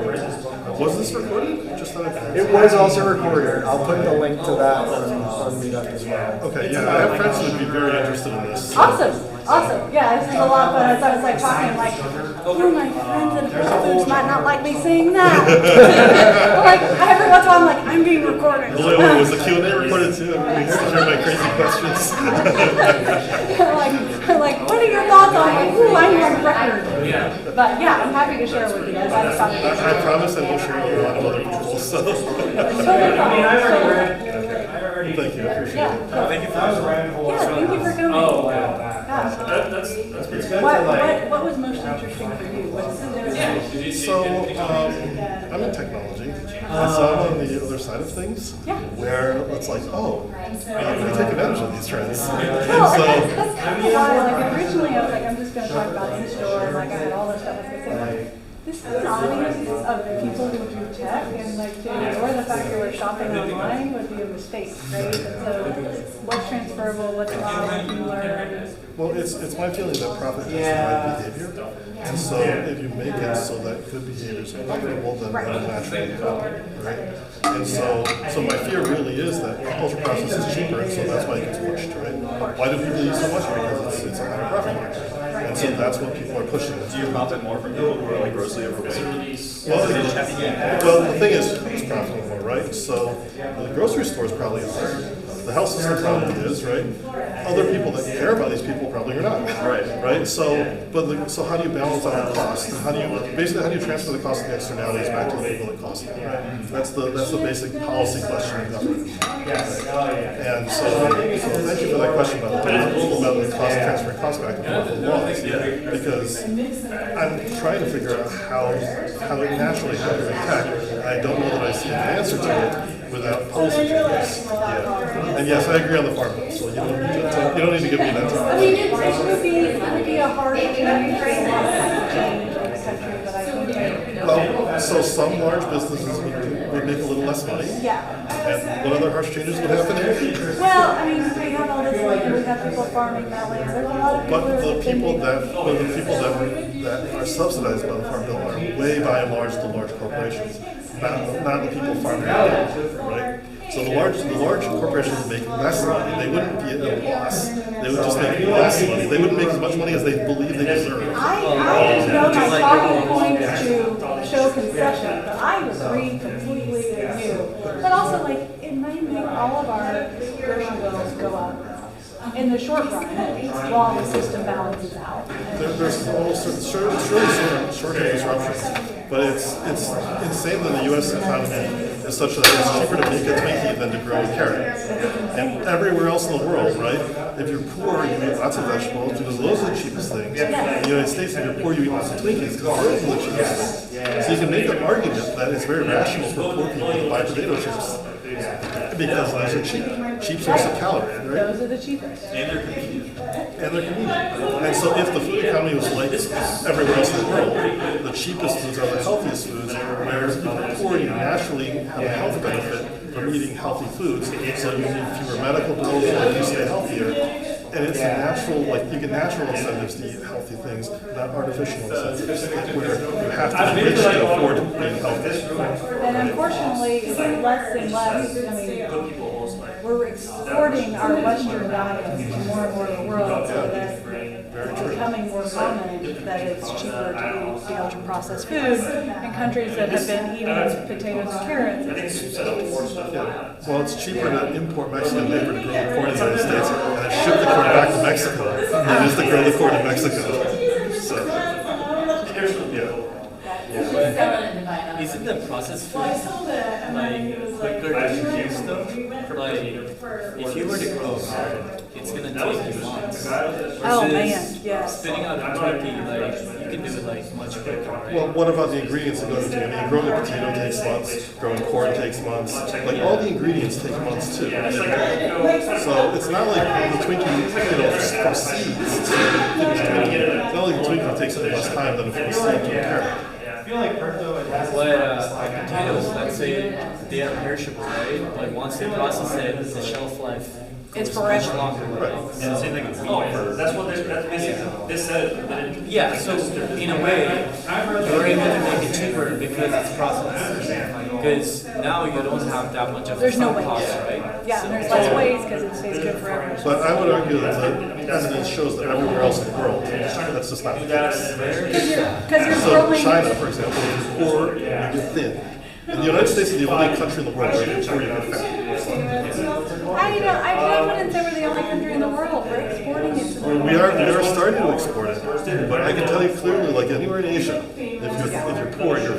Was this recorded? Just out of curiosity. It was also recorded. I'll put the link to that on Meetup as well. Okay, yeah, I have friends who would be very interested in this. Awesome. Awesome. Yeah, this is a lot of fun. As I was like talking, like, oh, my friends at Whole Foods might not like me saying that. Like, every once in a while, I'm like, I'm being recorded. Wait, was the Q&A recorded too? I mean, here's my crazy questions. like, what are your thoughts on? Like, ooh, I'm on record. But yeah, I'm happy to share with you guys. I promise I will share with a lot of other people. So. Thank you. I appreciate it. Thank you for thank you for coming. Oh, wow. That's pretty good. What was most interesting for you? So, I'm in technology, and so I'm on the other side of things, where it's like, oh, how can we take advantage of these trends? Well, that's kind of why, like, originally I was like, I'm just going to talk about in-store, like, I had all this stuff, I was like, this is an audience of people who do tech, and like to ignore the fact that we're shopping online would be a mistake, right? So what's transferable, what's allowed, what can you learn? Well, it's my feeling that profit has the right behavior, and so if you make it so that good behaviors are profitable, then that'll naturally happen, right? And so my fear really is that ultra processed is cheaper, and so that's why it gets pushed, right? Why do people use so much? Because it's a higher profit market. And so that's what people are pushing. Do you profit more from people who are like grossly overweight? Well, the thing is, it's profiting more, right? So the grocery store is probably hard. The health system probably is, right? Other people that care about these people probably are not, right? So how do you balance out the cost? How do you transfer the cost of the externalities back to the people that cost them, right? That's the basic policy question of government. And so thank you for that question about the cost transferring cost back and forth of the laws, because I'm trying to figure out how it naturally happens in tech. I don't know that I see an answer to it without policy changes. And yes, I agree on the farm bill, so you don't need to give me that time. I mean, it would be a hard change in the country, but I think. Well, so some large businesses would make a little less money. Yeah. And what other harsh changes would happen? Well, I mean, we have all this land, we have people farming that land, there's a lot of people. But the people that are subsidized by the farm bill are way by and large the large corporations, not the people farming the land, right? So the large corporations make less money. They wouldn't be at a loss. They would just make less money. They wouldn't make as much money as they believe they deserve. I just know my talking point to show concession, but I agree completely with you. But also, like, it might make all of our grocery bills go up in the short run, while the system balances out. There's almost surely short-term disruption. But it's insane that the U.S. economy is such that it's cheaper to make a Twinkie than to grow a carrot. And everywhere else in the world, right? If you're poor, you eat lots of vegetables because those are the cheapest things. In the United States, if you're poor, you eat lots of Twinkies because those are the cheapest things. So you can make the argument that it's very rational for poor people to buy potato chips because those are cheap. Cheap source of calories, right? Those are the cheapest. And they're convenient. And so if the food economy was like everywhere else in the world, the cheapest foods are the healthiest foods, whereas if you're poor, you naturally have a health benefit from eating healthy foods, so you need fewer medical bills, so you stay healthier. And it's a natural, like, you get natural incentives to eat healthy things, not artificial incentives, where you have to be rich to afford being healthy. And unfortunately, it's less and less, I mean, we're exporting our Western diets to more and more of the world, so that it's becoming more common that it's cheaper to eat the ultra-processed food in countries that have been eating potatoes and carrots. Well, it's cheaper to import Mexican labor to grow the corn in the United States and then ship the corn back to Mexico than it is to grow the corn in Mexico. So, Isn't the process like quicker to produce though? Like, if you were to grow a garden, it's gonna take you months. Oh man, yes. Spinning out a turkey, like, you can do it like much quicker, right? well, what about the ingredients that go into it? I mean, growing a potato takes months, growing corn takes months. Like, all the ingredients take months too. So it's not like the Twinkie, from seeds to finished Twinkie. It's not like the Twinkie takes less time than from seed to a carrot. I feel like Potatoes, let's say they are perishable, right? Like once they process it, the shelf life It's goes much forever. longer. Right. And And same thing with wheat. That's what that's basically, this said, but it. yeah, so in a way, you're able to make it cheaper because it's processed. Because now you don't have that much of a There's no sunk cost, waste. right? Yeah, So- there's less waste because it stays good forever. But I would argue that the evidence shows that everywhere else in the world, that's just not the case. Because you're So growing. China, for example, is poor and you get thin. And the United States is the only country in the world where you're poor and you get fat. I wouldn't say we're the only country in the world. We're exporting it to the We are starting to export it, but I can tell you clearly, like anywhere in Asia, if you're poor, you're